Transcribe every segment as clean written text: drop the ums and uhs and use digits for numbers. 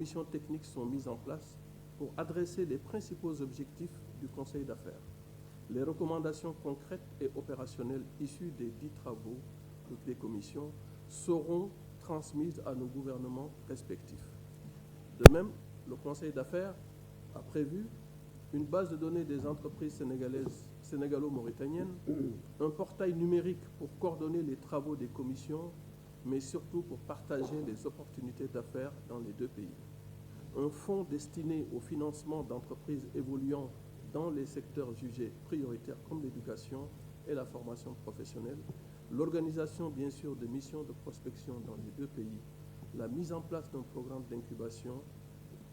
commissions techniques sont mises en place pour adresser les principaux objectifs du Conseil d'affaires. Les recommandations concrètes et opérationnelles issues des 10 travaux des commissions seront transmises à nos gouvernements respectifs. De même, le Conseil d'affaires a prévu une base de données des entreprises sénégalo-mauritaniennes, un portail numérique pour coordonner les travaux des commissions, mais surtout pour partager les opportunités d'affaires dans les deux pays. Un fonds destiné au financement d'entreprises évoluant dans les secteurs jugés prioritaires comme l'éducation et la formation professionnelle, l'organisation bien sûr de missions de prospection dans les deux pays, la mise en place d'un programme d'incubation,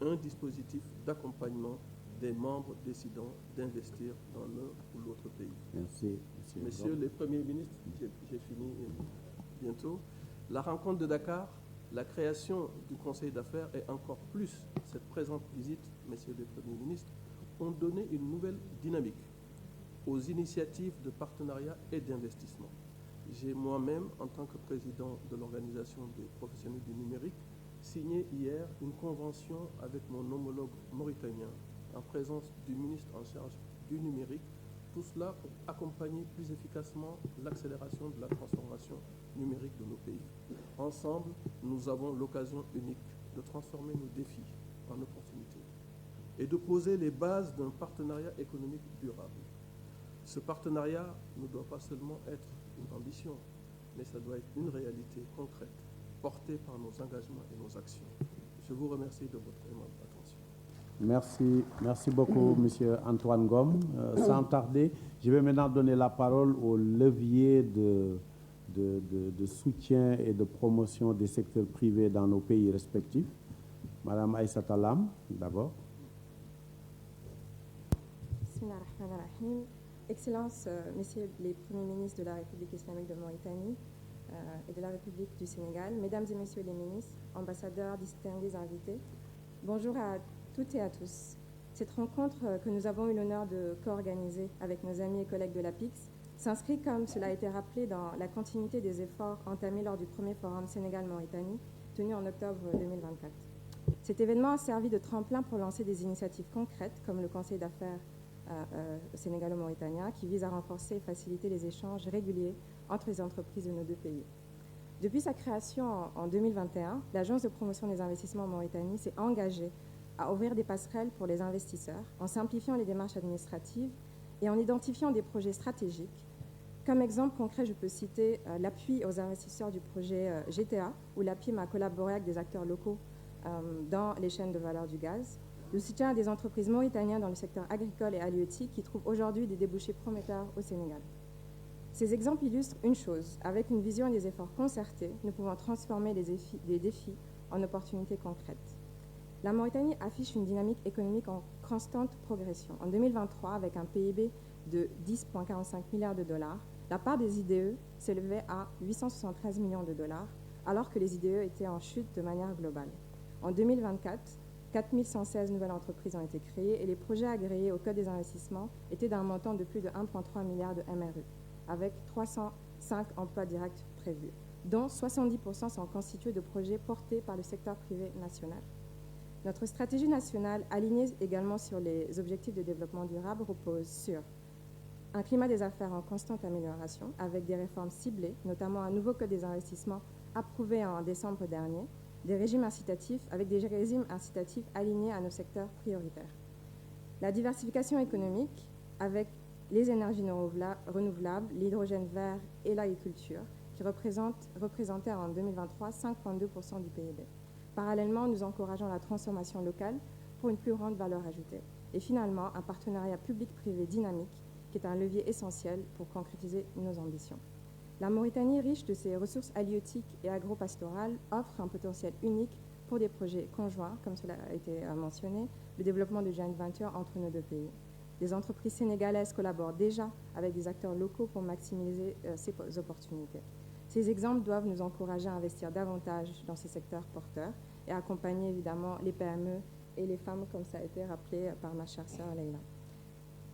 un dispositif d'accompagnement des membres décidant d'investir dans l'un ou l'autre pays. Merci, Messieurs les premiers ministres, j'ai fini bientôt. La rencontre de Dakar, la création du Conseil d'affaires et encore plus cette présente visite, messieurs les premiers ministres, ont donné une nouvelle dynamique aux initiatives de partenariat et d'investissement. J'ai moi-même, en tant que président de l'Organisation des professionnels du numérique, signé hier une convention avec mon homologue mauritanien en présence du ministre en charge du numérique, tout cela pour accompagner plus efficacement l'accélération de la transformation numérique de nos pays. Ensemble, nous avons l'occasion unique de transformer nos défis en opportunités et de poser les bases d'un partenariat économique durable. Ce partenariat ne doit pas seulement être une ambition, mais ça doit être une réalité concrète, portée par nos engagements et nos actions. Je vous remercie de votre aimable attention. Merci beaucoup, Monsieur Antoine Ngom. Sans tarder, je vais maintenant donner la parole au levier de soutien et de promotion des secteurs privés dans nos pays respectifs. Madame Aïssata Lam, d'abord. Bismillahirrahmanirrahim. Excellences, Messieurs les premiers ministres de la République islamique de Mauritanie et de la République du Sénégal, Mesdames et Messieurs les ministres, ambassadeurs, distingués invités, bonjour à toutes et à tous. Cette rencontre que nous avons eu l'honneur de co-organiser avec nos amis et collègues de l'APIX s'inscrit, comme cela a été rappelé, dans la continuité des efforts entamés lors du premier forum Sénégal-Mauritanie tenu en octobre 2024. Cet événement a servi de tremplin pour lancer des initiatives concrètes comme le Conseil d'affaires sénégalo-mauritanien qui vise à renforcer et faciliter les échanges réguliers entre les entreprises de nos deux pays. Depuis sa création en 2021, l'Agence de promotion des investissements en Mauritanie s'est engagée à ouvrir des passerelles pour les investisseurs en simplifiant les démarches administratives et en identifiant des projets stratégiques. Comme exemple concret, je peux citer l'appui aux investisseurs du projet GTA, où l'APIM a collaboré avec des acteurs locaux dans les chaînes de valeur du gaz, le soutien à des entreprises mauritaniennes dans le secteur agricole et halieutique qui trouvent aujourd'hui des débouchés prometteurs au Sénégal. Ces exemples illustrent une chose, avec une vision et des efforts concertés, nous pouvons transformer des défis en opportunités concrètes. La Mauritanie affiche une dynamique économique en constante progression. En 2023, avec un PIB de 10,45 milliards de dollars, la part des IDE s'élevait à 873 millions de dollars, alors que les IDE étaient en chute de manière globale. En 2024, 4116 nouvelles entreprises ont été créées et les projets agréés au Code des investissements étaient d'un montant de plus de 1,3 milliard de MRE, avec 305 emplois directs prévus, dont 70% sont constitués de projets portés par le secteur privé national. Notre stratégie nationale, alignée également sur les objectifs de développement durable, repose sur un climat des affaires en constante amélioration, avec des réformes ciblées, notamment un nouveau Code des investissements approuvé en décembre dernier, des régimes incitatifs, avec des régimes incitatifs alignés à nos secteurs prioritaires. La diversification économique, avec les énergies renouvelables, l'hydrogène vert et l'agriculture, qui représentaient en 2023 5,2% du PIB. Parallèlement, nous encourageons la transformation locale pour une plus grande valeur ajoutée. Et finalement, un partenariat public-privé dynamique, qui est un levier essentiel pour concrétiser nos ambitions. La Mauritanie, riche de ses ressources halieutiques et agro-pastorales, offre un potentiel unique pour des projets conjoints, comme cela a été mentionné, le développement de joint venture entre nos deux pays. Des entreprises sénégalaises collaborent déjà avec des acteurs locaux pour maximiser ces opportunités. Ces exemples doivent nous encourager à investir davantage dans ces secteurs porteurs et accompagner évidemment les PME et les femmes, comme ça a été rappelé par ma chère sœur Leïla.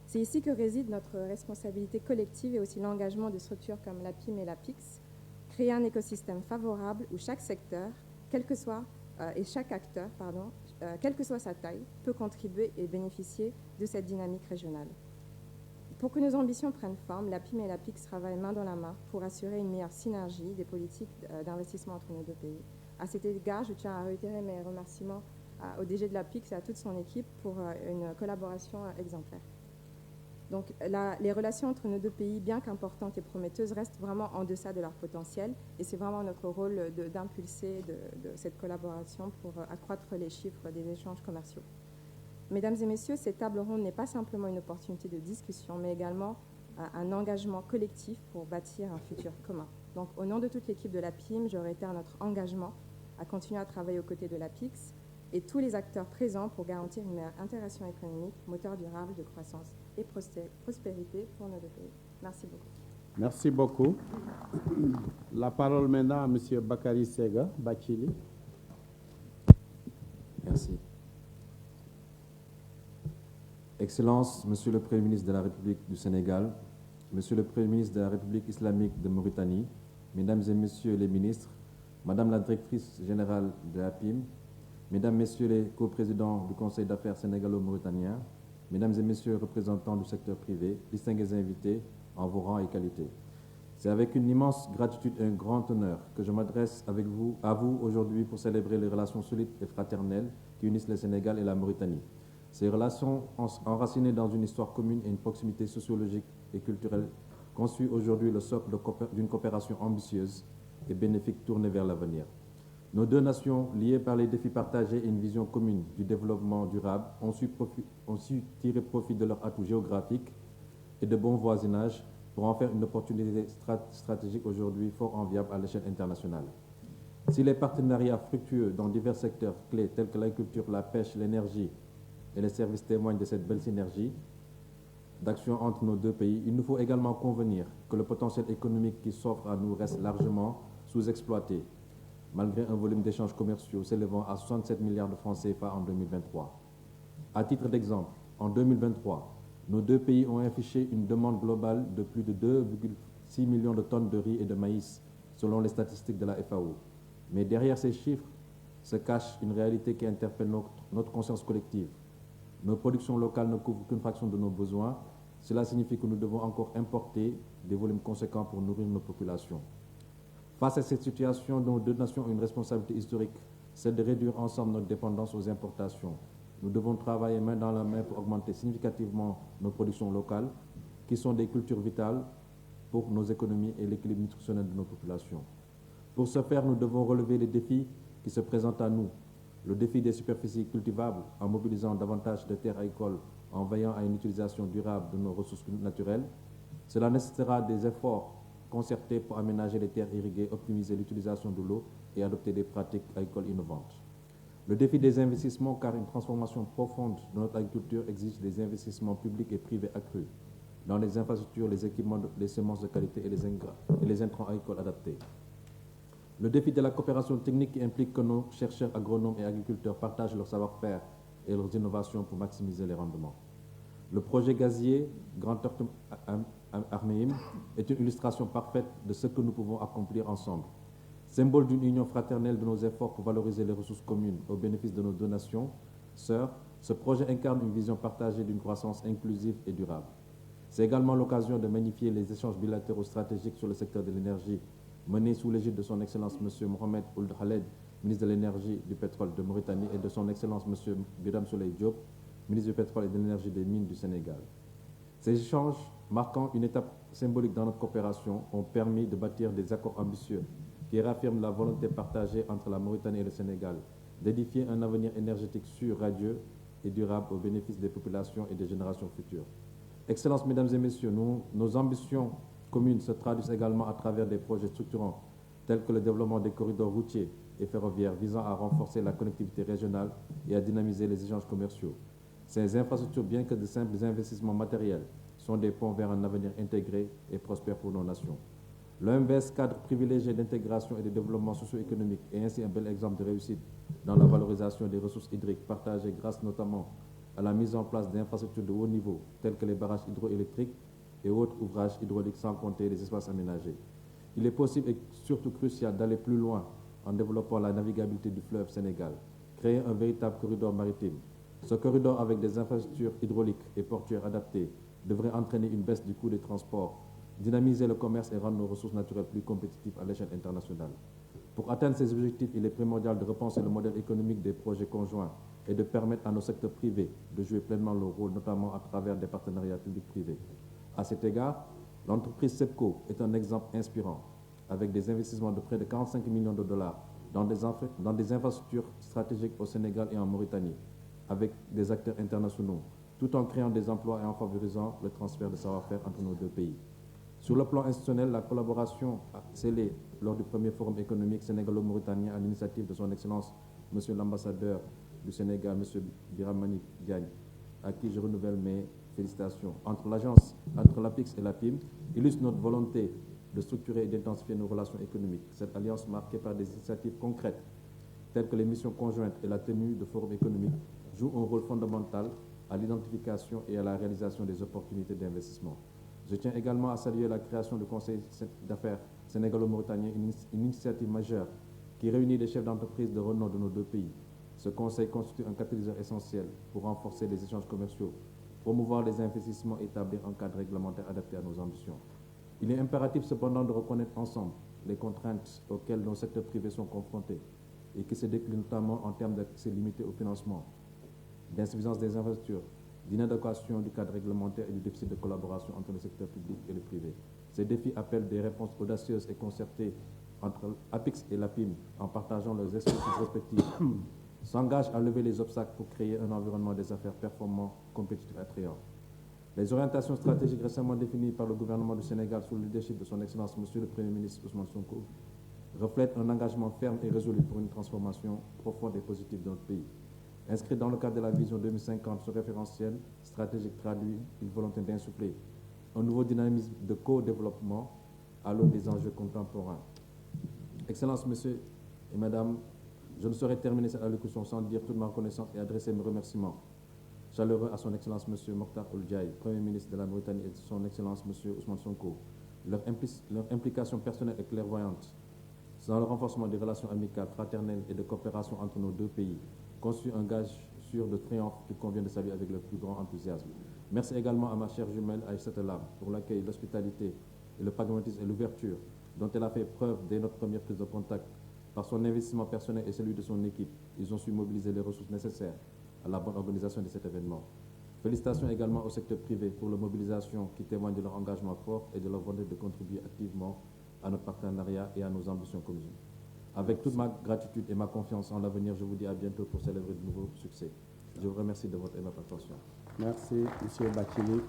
C'est ici que réside notre responsabilité collective et aussi l'engagement de structures comme l'APIM et l'APIX, créer un écosystème favorable où chaque secteur, quelle que soit et chaque acteur, quelle que soit sa taille, peut contribuer et bénéficier de cette dynamique régionale. Pour que nos ambitions prennent forme, l'APIM et l'APIX travaillent main dans la main pour assurer une meilleure synergie des politiques d'investissement entre nos deux pays. À cet égard, je tiens à réitérer mes remerciements au DG de l'APIX et à toute son équipe pour une collaboration exemplaire. Donc, les relations entre nos deux pays, bien qu'importantes et prometteuses, restent vraiment en deçà de leur potentiel et c'est vraiment notre rôle d'impulser de cette collaboration pour accroître les chiffres des échanges commerciaux. Mesdames et messieurs, cette table ronde n'est pas simplement une opportunité de discussion, mais également un engagement collectif pour bâtir un futur commun. Donc, au nom de toute l'équipe de l'APIM, je réitère notre engagement à continuer à travailler aux côtés de l'APIX et tous les acteurs présents pour garantir une meilleure intégration économique, moteur durable de croissance et prospérité pour nos deux pays. Merci beaucoup. Merci beaucoup. La parole maintenant à M. Bakary Sega Bathily. Merci. Excellences, Monsieur le Premier ministre de la République du Sénégal, Monsieur le Premier ministre de la République islamique de Mauritanie, Mesdames et Messieurs les ministres, Madame la Directrice générale de l'APIM, Mesdames, Messieurs les coprésidents du Conseil d'affaires sénégalo-mauritanien, Mesdames et Messieurs les représentants du secteur privé, distingués invités en vos rangs et qualités. C'est avec une immense gratitude et un grand honneur que je m'adresse à vous aujourd'hui pour célébrer les relations solides et fraternelles qui unissent le Sénégal et la Mauritanie. Ces relations enracinées dans une histoire commune et une proximité sociologique et culturelle constituent aujourd'hui le socle d'une coopération ambitieuse et bénéfique tournée vers l'avenir. Nos deux nations, liées par les défis partagés et une vision commune du développement durable, ont su tirer profit de leur atout géographique et de bon voisinage pour en faire une opportunité stratégique aujourd'hui fort enviable à l'échelle internationale. Si les partenariats fructueux dans divers secteurs clés tels que l'agriculture, la pêche, l'énergie et les services témoignent de cette belle synergie d'action entre nos deux pays, il nous faut également convenir que le potentiel économique qui s'offre à nous reste largement sous-exploité, malgré un volume d'échanges commerciaux s'élevant à 67 milliards de francs CFA en 2023. À titre d'exemple, en 2023, nos deux pays ont affiché une demande globale de plus de 2,6 millions de tonnes de riz et de maïs, selon les statistiques de la FAO. Mais derrière ces chiffres se cache une réalité qui interpelle notre conscience collective. Nos productions locales ne couvrent qu'une fraction de nos besoins. Cela signifie que nous devons encore importer des volumes conséquents pour nourrir nos populations. Face à cette situation, nos deux nations ont une responsabilité historique, celle de réduire ensemble notre dépendance aux importations. Nous devons travailler main dans la main pour augmenter significativement nos productions locales, qui sont des cultures vitales pour nos économies et l'équilibre nutritionnel de nos populations. Pour ce faire, nous devons relever les défis qui se présentent à nous. Le défi des superficies cultivables en mobilisant davantage de terres agricoles, en veillant à une utilisation durable de nos ressources naturelles. Cela nécessitera des efforts concertés pour aménager les terres irriguées, optimiser l'utilisation de l'eau et adopter des pratiques agricoles innovantes. Le défi des investissements, car une transformation profonde de notre agriculture exige des investissements publics et privés accrus dans les infrastructures, les équipements, les semences de qualité et les intrants agricoles adaptés. Le défi de la coopération technique qui implique que nos chercheurs agronomes et agriculteurs partagent leur savoir-faire et leurs innovations pour maximiser les rendements. Le projet gazier Grand Ortum Armeim est une illustration parfaite de ce que nous pouvons accomplir ensemble. Symbole d'une union fraternelle de nos efforts pour valoriser les ressources communes au bénéfice de nos deux nations sœurs, ce projet incarne une vision partagée d'une croissance inclusive et durable. C'est également l'occasion de magnifier les échanges bilatéraux stratégiques sur le secteur de l'énergie menés sous l'égide de son Excellence M. Mohamed Ould Khaled, ministre de l'Énergie, du Pétrole de Mauritanie, et de son Excellence M. Birame Souleye Diop, ministre du Pétrole et de l'Énergie des Mines du Sénégal. Ces échanges, marquant une étape symbolique dans notre coopération, ont permis de bâtir des accords ambitieux qui réaffirment la volonté partagée entre la Mauritanie et le Sénégal d'édifier un avenir énergétique sûr, radieux et durable au bénéfice des populations et des générations futures. Excellences, Mesdames et Messieurs, nos ambitions communes se traduisent également à travers des projets structurants tels que le développement des corridors routiers et ferroviaires visant à renforcer la connectivité régionale et à dynamiser les échanges commerciaux. Ces infrastructures, bien que de simples investissements matériels, sont des ponts vers un avenir intégré et prospère pour nos nations. L'OMVS, cadre privilégié d'intégration et de développement socio-économique, est ainsi un bel exemple de réussite dans la valorisation des ressources hydriques partagées grâce notamment à la mise en place d'infrastructures de haut niveau telles que les barrages hydroélectriques et autres ouvrages hydrauliques, sans compter les espaces aménagés. Il est possible et surtout crucial d'aller plus loin en développant la navigabilité du fleuve Sénégal, créer un véritable corridor maritime. Ce corridor, avec des infrastructures hydrauliques et portuaires adaptées, devrait entraîner une baisse du coût des transports, dynamiser le commerce et rendre nos ressources naturelles plus compétitives à l'échelle internationale. Pour atteindre ces objectifs, il est primordial de repenser le modèle économique des projets conjoints et de permettre à nos secteurs privés de jouer pleinement leur rôle, notamment à travers des partenariats publics-privés. À cet égard, l'entreprise SEPCO est un exemple inspirant, avec des investissements de près de 45 millions de dollars dans des infrastructures stratégiques au Sénégal et en Mauritanie, avec des acteurs internationaux, tout en créant des emplois et en favorisant le transfert de savoir-faire entre nos deux pays. Sur le plan institutionnel, la collaboration scellée lors du premier forum économique sénégalo-mauritanien à l'initiative de son Excellence, Monsieur l'ambassadeur du Sénégal, M. Biramani Diagne, à qui je renouvelle mes félicitations, entre l'APIX et la PIM, illustre notre volonté de structurer et d'intensifier nos relations économiques. Cette alliance marquée par des initiatives concrètes, telles que les missions conjointes et la tenue de forums économiques, joue un rôle fondamental à l'identification et à la réalisation des opportunités d'investissement. Je tiens également à saluer la création du Conseil d'affaires sénégalo-mauritanien, une initiative majeure qui réunit des chefs d'entreprise de renom de nos deux pays. Ce conseil constitue un catalyseur essentiel pour renforcer les échanges commerciaux, promouvoir les investissements et établir un cadre réglementaire adapté à nos ambitions. Il est impératif cependant de reconnaître ensemble les contraintes auxquelles nos secteurs privés sont confrontés et qui se déclinent notamment en termes d'accès limité au financement, d'insuffisance des infrastructures, d'inadéquation du cadre réglementaire et du déficit de collaboration entre le secteur public et le privé. Ces défis appellent des réponses audacieuses et concertées entre l'APIX et la PIM en partageant leurs expertises respectives, s'engagent à lever les obstacles pour créer un environnement des affaires performant, compétitif et attrayant. Les orientations stratégiques récemment définies par le gouvernement du Sénégal sous le leadership de son Excellence Monsieur le Premier ministre Ousmane Sonko reflètent un engagement ferme et résolu pour une transformation profonde et positive de notre pays. Inscrit dans le cadre de la vision 2050, ce référentiel stratégique traduit une volonté d'insuffler un nouveau dynamisme de co-développement à l'aune des enjeux contemporains. Excellences, Messieurs et Madame, je ne saurais terminer cette allocution sans dire toute ma reconnaissance et adresser mes remerciements chaleureux à son Excellence Monsieur Mokhtar Ould Diaye, Premier ministre de la Mauritanie, et son Excellence Monsieur Ousmane Sonko. Leur implication personnelle et clairvoyante dans le renforcement des relations amicales, fraternelles et de coopération entre nos deux pays constitue un gage sûr de triomphe qu'il convient de saluer avec le plus grand enthousiasme. Merci également à ma chère jumelle Aïssata Lam pour l'accueil, l'hospitalité, et le pragmatisme et l'ouverture dont elle a fait preuve dès notre première prise de contact. Par son investissement personnel et celui de son équipe, ils ont su mobiliser les ressources nécessaires à la bonne organisation de cet événement. Félicitations également au secteur privé pour la mobilisation qui témoigne de leur engagement fort et de leur volonté de contribuer activement à notre partenariat et à nos ambitions communes. Avec toute ma gratitude et ma confiance en l'avenir, je vous dis à bientôt pour célébrer de nouveaux succès. Je vous remercie de votre aimable attention. Merci, M. Bathily.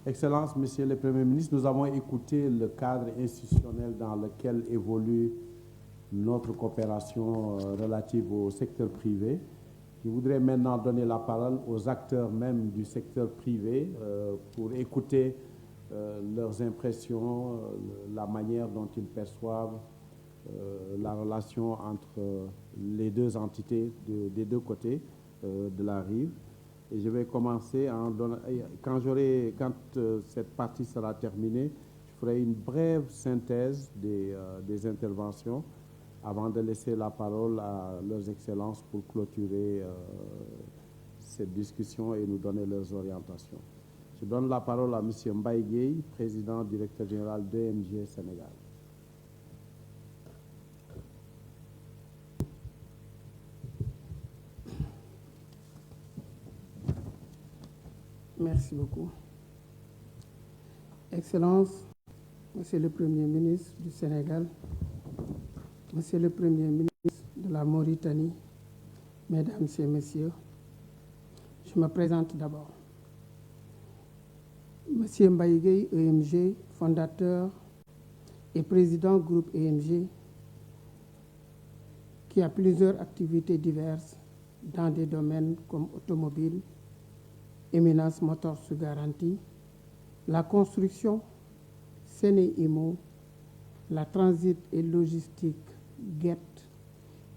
Excellence, Monsieur le Premier ministre, nous avons écouté le cadre institutionnel dans lequel évolue notre coopération relative au secteur privé. Je voudrais maintenant donner la parole aux acteurs même du secteur privé pour écouter leurs impressions, la manière dont ils perçoivent la relation entre les deux entités des deux côtés de la rive. Et je vais commencer en donnant, quand cette partie sera terminée, je ferai une brève synthèse des interventions avant de laisser la parole à leurs excellences pour clôturer cette discussion et nous donner leurs orientations. Je donne la parole à M. Mbaye Gueye, président directeur général d'EMG Sénégal. Merci beaucoup. Excellences, Monsieur le Premier ministre du Sénégal, Monsieur le Premier ministre de la Mauritanie, Mesdames et Messieurs, je me présente d'abord. Monsieur Mbaye Gueye, EMG, fondateur et président du groupe EMG, qui a plusieurs activités diverses dans des domaines comme automobile, Éminence Motors sous garantie, la construction, Séné-Imo, la transit et logistique, GET,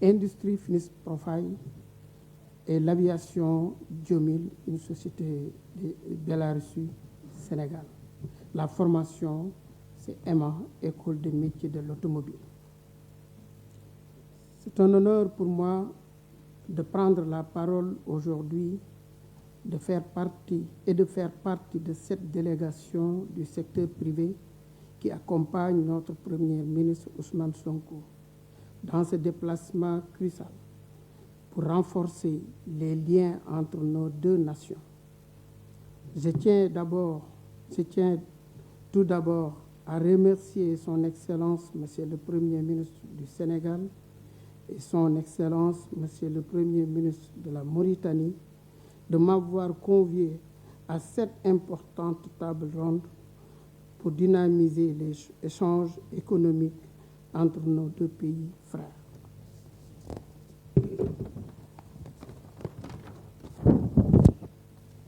Industrie Finish Profile et l'aviation Diomil, une société de Bélarussie, Sénégal. La formation, c'est EMA, École de métiers de l'automobile. C'est un honneur pour moi de prendre la parole aujourd'hui, de faire partie de cette délégation du secteur privé qui accompagne notre Premier ministre Ousmane Sonko dans ce déplacement crucial pour renforcer les liens entre nos deux nations. Je tiens tout d'abord à remercier Son Excellence, Monsieur le Premier ministre du Sénégal, et Son Excellence, Monsieur le Premier ministre de la Mauritanie, de m'avoir convié à cette importante table ronde pour dynamiser les échanges économiques entre nos deux pays frères.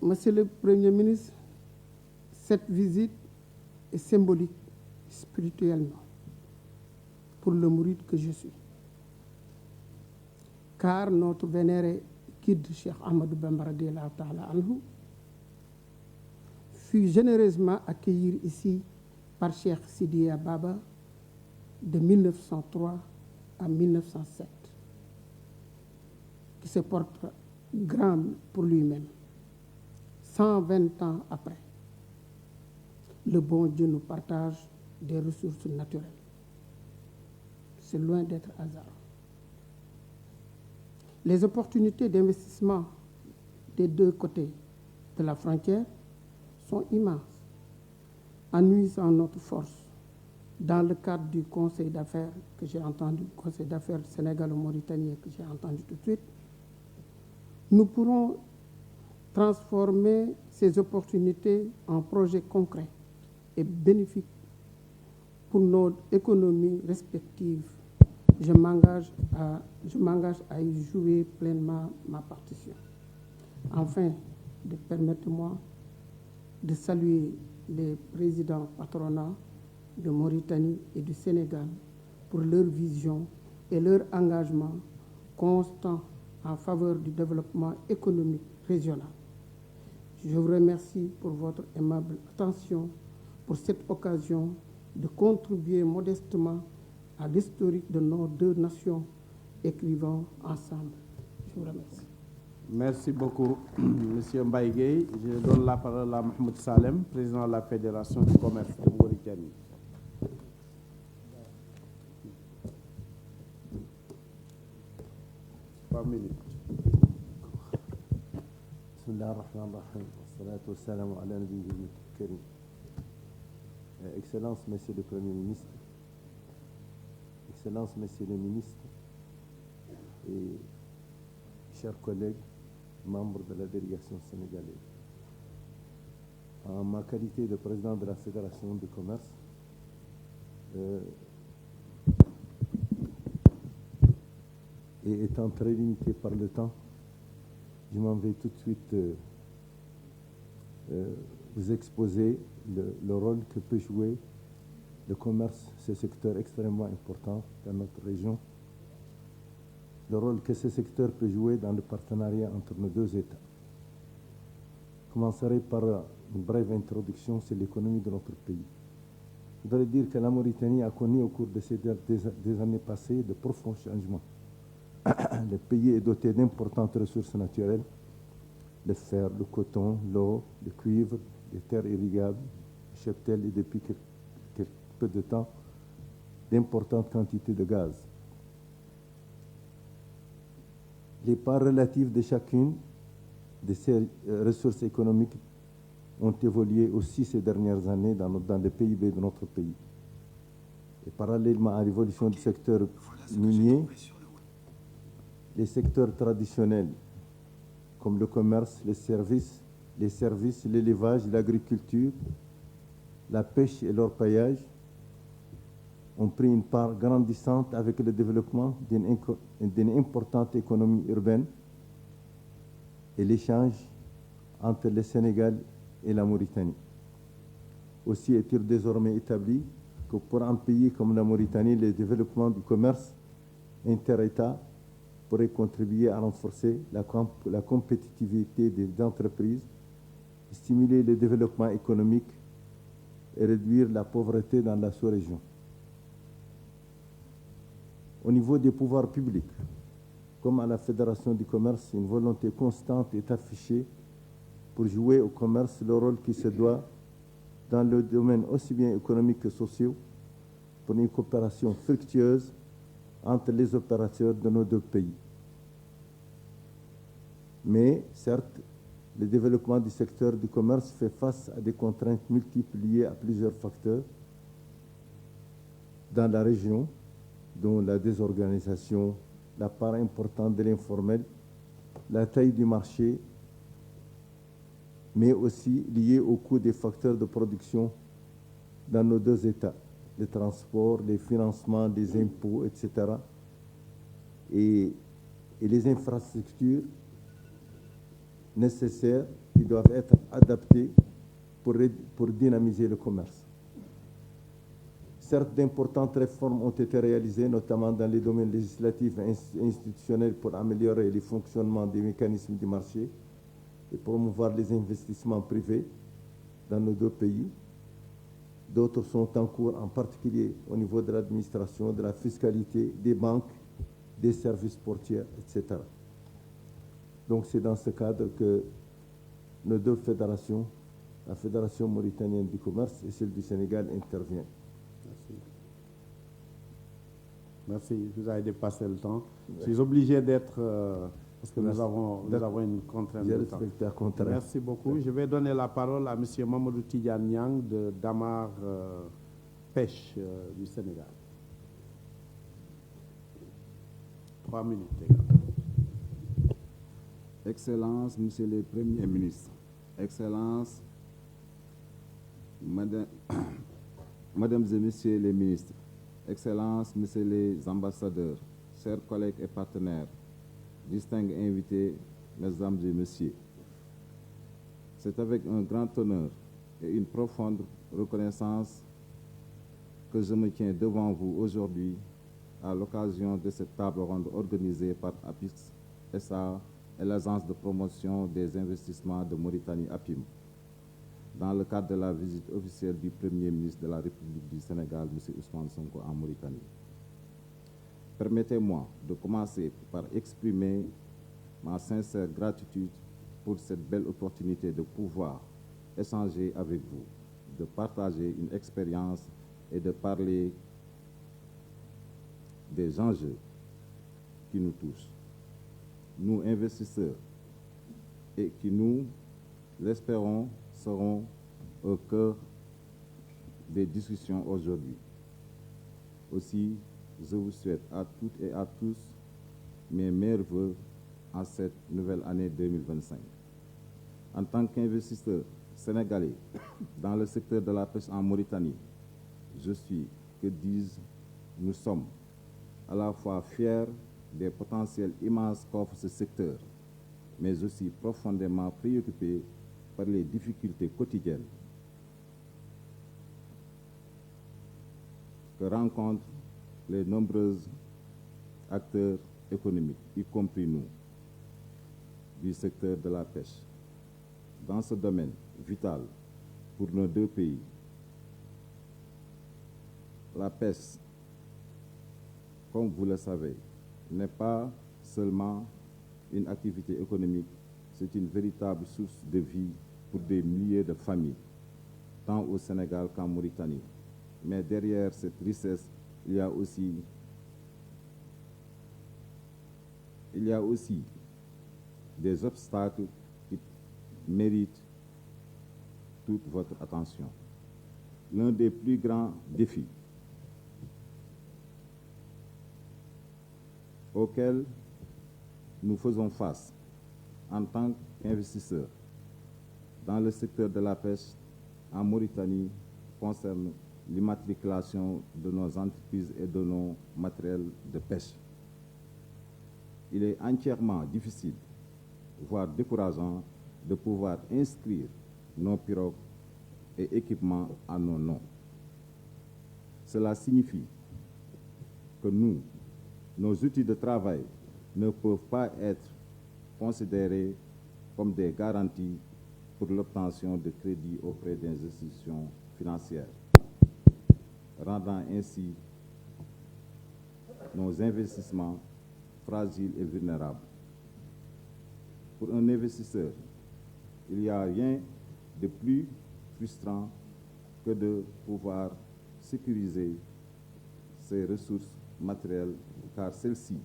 Monsieur le Premier ministre, cette visite est symbolique spirituellement pour le mouride que je suis. Car notre vénéré guide Cheikh Ahmadou Bamba radiyallahu ta'ala anhu fut généreusement accueilli ici par Cheikh Sidiya Baba de 1903 à 1907, qui se porte grand pour lui-même. 120 ans après, le bon Dieu nous partage des ressources naturelles. C'est loin d'être hasard. Les opportunités d'investissement des deux côtés de la frontière sont immenses, en unissant notre force dans le cadre du Conseil d'affaires que j'ai entendu, Conseil d'affaires sénégalo-mauritanien que j'ai entendu tout de suite. Nous pourrons transformer ces opportunités en projets concrets et bénéfiques pour nos économies respectives. Je m'engage à y jouer pleinement ma partition. Enfin, permettez-moi de saluer les présidents patronats de Mauritanie et du Sénégal pour leur vision et leur engagement constant en faveur du développement économique régional. Je vous remercie pour votre aimable attention pour cette occasion de contribuer modestement à l'historique de nos deux nations écrivant ensemble. Je vous remercie. Merci beaucoup, Monsieur Mbaye Gueye. Je donne la parole à Mahmoud Salem, président de la Fédération du commerce de Mauritanie. Excellences, Monsieur le Premier ministre, Excellences, Messieurs les ministres et chers collègues, membres de la délégation sénégalaise. En ma qualité de président de la Fédération du commerce, et étant très limité par le temps, je m'en vais tout de suite vous exposer le rôle que peut jouer le commerce, ce secteur extrêmement important dans notre région, le rôle que ce secteur peut jouer dans le partenariat entre nos deux États. Je commencerai par une brève introduction sur l'économie de notre pays. Je voudrais dire que la Mauritanie a connu au cours de ces des années passées de profonds changements. Le pays est doté d'importantes ressources naturelles, le fer, le coton, l'eau, le cuivre, les terres irrigables, le cheptel et depuis quelque peu de temps, d'importantes quantités de gaz. Les parts relatives de chacune de ces ressources économiques ont évolué aussi ces dernières années dans le PIB de notre pays. Et parallèlement à l'évolution du secteur minier, les secteurs traditionnels comme le commerce, les services, l'élevage, l'agriculture, la pêche et l'orpaillage ont pris une part grandissante avec le développement d'une importante économie urbaine et l'échange entre le Sénégal et la Mauritanie. Aussi est-il désormais établi que pour un pays comme la Mauritanie, le développement du commerce inter-État pourrait contribuer à renforcer la compétitivité des entreprises, stimuler le développement économique et réduire la pauvreté dans la sous-région. Au niveau des pouvoirs publics, comme à la Fédération du commerce, une volonté constante est affichée pour jouer au commerce le rôle qui se doit dans le domaine aussi bien économique que social, pour une coopération fructueuse entre les opérateurs de nos deux pays. Mais, certes, le développement du secteur du commerce fait face à des contraintes multiples liées à plusieurs facteurs dans la région, dont la désorganisation, la part importante de l'informel, la taille du marché, mais aussi liées au coût des facteurs de production dans nos deux États, les transports, les financements, les impôts, etc. Et les infrastructures nécessaires qui doivent être adaptées pour dynamiser le commerce. Certes, d'importantes réformes ont été réalisées, notamment dans les domaines législatifs et institutionnels, pour améliorer le fonctionnement des mécanismes du marché et promouvoir les investissements privés dans nos deux pays. D'autres sont en cours, en particulier au niveau de l'administration, de la fiscalité, des banques, des services portuaires, etc. Donc c'est dans ce cadre que nos deux fédérations, la Fédération mauritanienne du commerce et celle du Sénégal, interviennent. Merci, vous avez dépassé le temps. Je suis obligé d'être, parce que nous avons une contrainte de temps. Merci beaucoup. Je vais donner la parole à M. Mamadou Tidiane Niang de Damar Pêche du Sénégal. 3 minutes, également. Excellences, Monsieur le Premier ministre, Excellences, Mesdames et Messieurs les ministres, Excellences, Messieurs les ambassadeurs, chers collègues et partenaires, distingués invités, Mesdames et Messieurs, c'est avec un grand honneur et une profonde reconnaissance que je me tiens devant vous aujourd'hui à l'occasion de cette table ronde organisée par APIX SA et l'Agence de promotion des investissements de Mauritanie APIM, dans le cadre de la visite officielle du Premier ministre de la République du Sénégal, M. Ousmane Sonko, en Mauritanie. Permettez-moi de commencer par exprimer ma sincère gratitude pour cette belle opportunité de pouvoir échanger avec vous, de partager une expérience et de parler des enjeux qui nous touchent. Nous, investisseurs, et qui, nous l'espérons, seront au cœur des discussions aujourd'hui. Aussi, je vous souhaite à toutes et à tous mes meilleurs vœux en cette nouvelle année 2025. En tant qu'investisseur sénégalais dans le secteur de la pêche en Mauritanie, je suis, que dis-je, nous sommes à la fois fiers des potentiels immenses qu'offre ce secteur, mais aussi profondément préoccupés par les difficultés quotidiennes que rencontrent les nombreux acteurs économiques, y compris nous, du secteur de la pêche. Dans ce domaine vital pour nos deux pays, la pêche, comme vous le savez, n'est pas seulement une activité économique, c'est une véritable source de vie pour des milliers de familles, tant au Sénégal qu'en Mauritanie. Mais derrière cette richesse, il y a aussi des obstacles qui méritent toute votre attention. L'un des plus grands défis auxquels nous faisons face en tant qu'investisseurs dans le secteur de la pêche en Mauritanie concerne l'immatriculation de nos entreprises et de nos matériels de pêche. Il est entièrement difficile, voire décourageant, de pouvoir inscrire nos pirogues et équipements à nos noms. Cela signifie que nos outils de travail ne peuvent pas être considérés comme des garanties pour l'obtention de crédits auprès des institutions financières, rendant ainsi nos investissements fragiles et vulnérables. Pour un investisseur, il n'y a rien de plus frustrant que de pouvoir sécuriser ses ressources matérielles, car celles-ci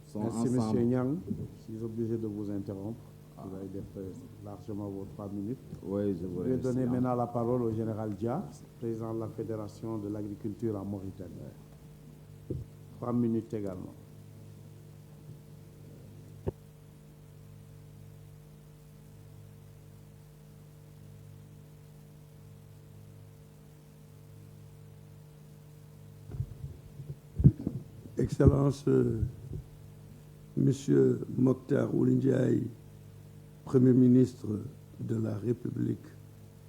sont Merci, ensemble. M. Niang. Je suis obligé de vous interrompre. Vous avez dépassé largement vos 3 minutes. Oui, je vous Je vais remercie. donner maintenant la parole au général Dia, président de la Fédération de l'agriculture en Mauritanie. 3 minutes également. Excellence, Monsieur Mokhtar Ould Ndiaye, Premier ministre de la République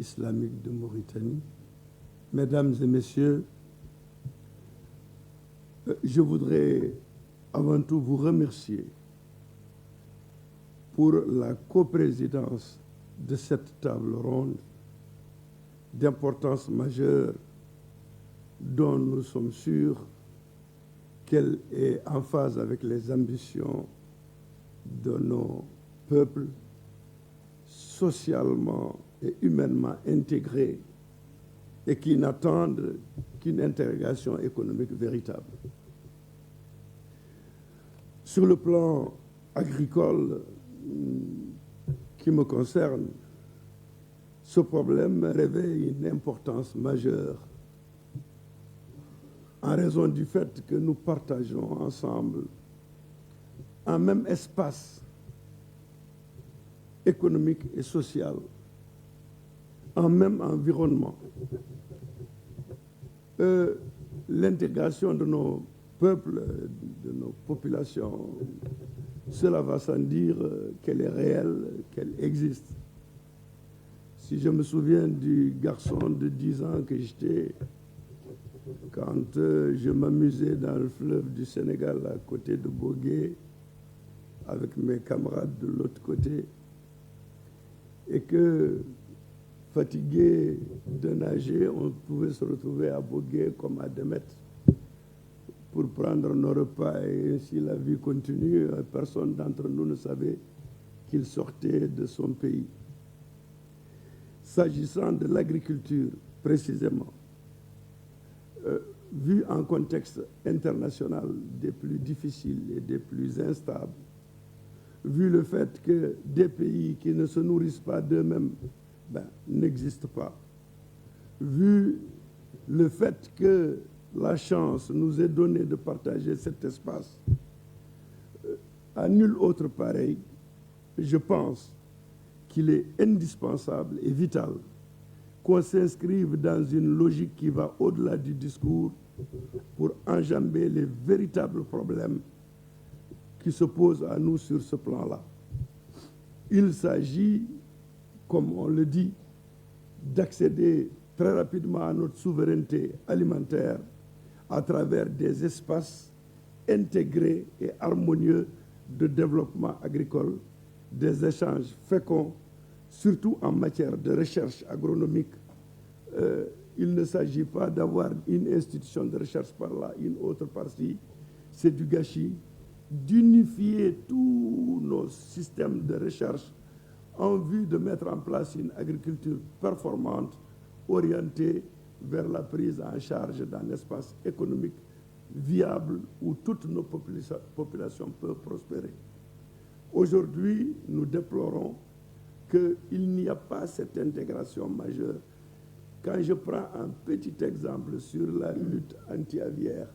islamique de Mauritanie, Mesdames et Messieurs, je voudrais avant tout vous remercier pour la coprésidence de cette table ronde d'importance majeure dont nous sommes sûrs qu'elle est en phase avec les ambitions de nos peuples socialement et humainement intégrés et qui n'attendent qu'une intégration économique véritable. Sur le plan agricole qui me concerne, ce problème revêt une importance majeure en raison du fait que nous partageons ensemble un même espace économique et social, un même environnement. L'intégration de nos peuples, de nos populations, cela va sans dire qu'elle est réelle, qu'elle existe. Si je me souviens du garçon de 10 ans que j'étais, quand je m'amusais dans le fleuve du Sénégal à côté de Bogué, avec mes camarades de l'autre côté, et que, fatigué de nager, on pouvait se retrouver à Bogué comme à Demet pour prendre nos repas, et ainsi la vie continue. Personne d'entre nous ne savait qu'il sortait de son pays. S'agissant de l'agriculture, précisément, vu en contexte international des plus difficiles et des plus instables, vu le fait que des pays qui ne se nourrissent pas d'eux-mêmes n'existent pas, vu le fait que la chance nous est donnée de partager cet espace, à nul autre pareil, je pense qu'il est indispensable et vital qu'on s'inscrive dans une logique qui va au-delà du discours pour enjamber les véritables problèmes qui se posent à nous sur ce plan-là. Il s'agit, comme on le dit, d'accéder très rapidement à notre souveraineté alimentaire à travers des espaces intégrés et harmonieux de développement agricole, des échanges féconds, surtout en matière de recherche agronomique. Il ne s'agit pas d'avoir une institution de recherche par là, une autre par-ci. C'est du gâchis. D'unifier tous nos systèmes de recherche en vue de mettre en place une agriculture performante, orientée vers la prise en charge d'un espace économique viable où toutes nos populations peuvent prospérer. Aujourd'hui, nous déplorons qu'il n'y a pas cette intégration majeure. Quand je prends un petit exemple sur la lutte anti-aviaire,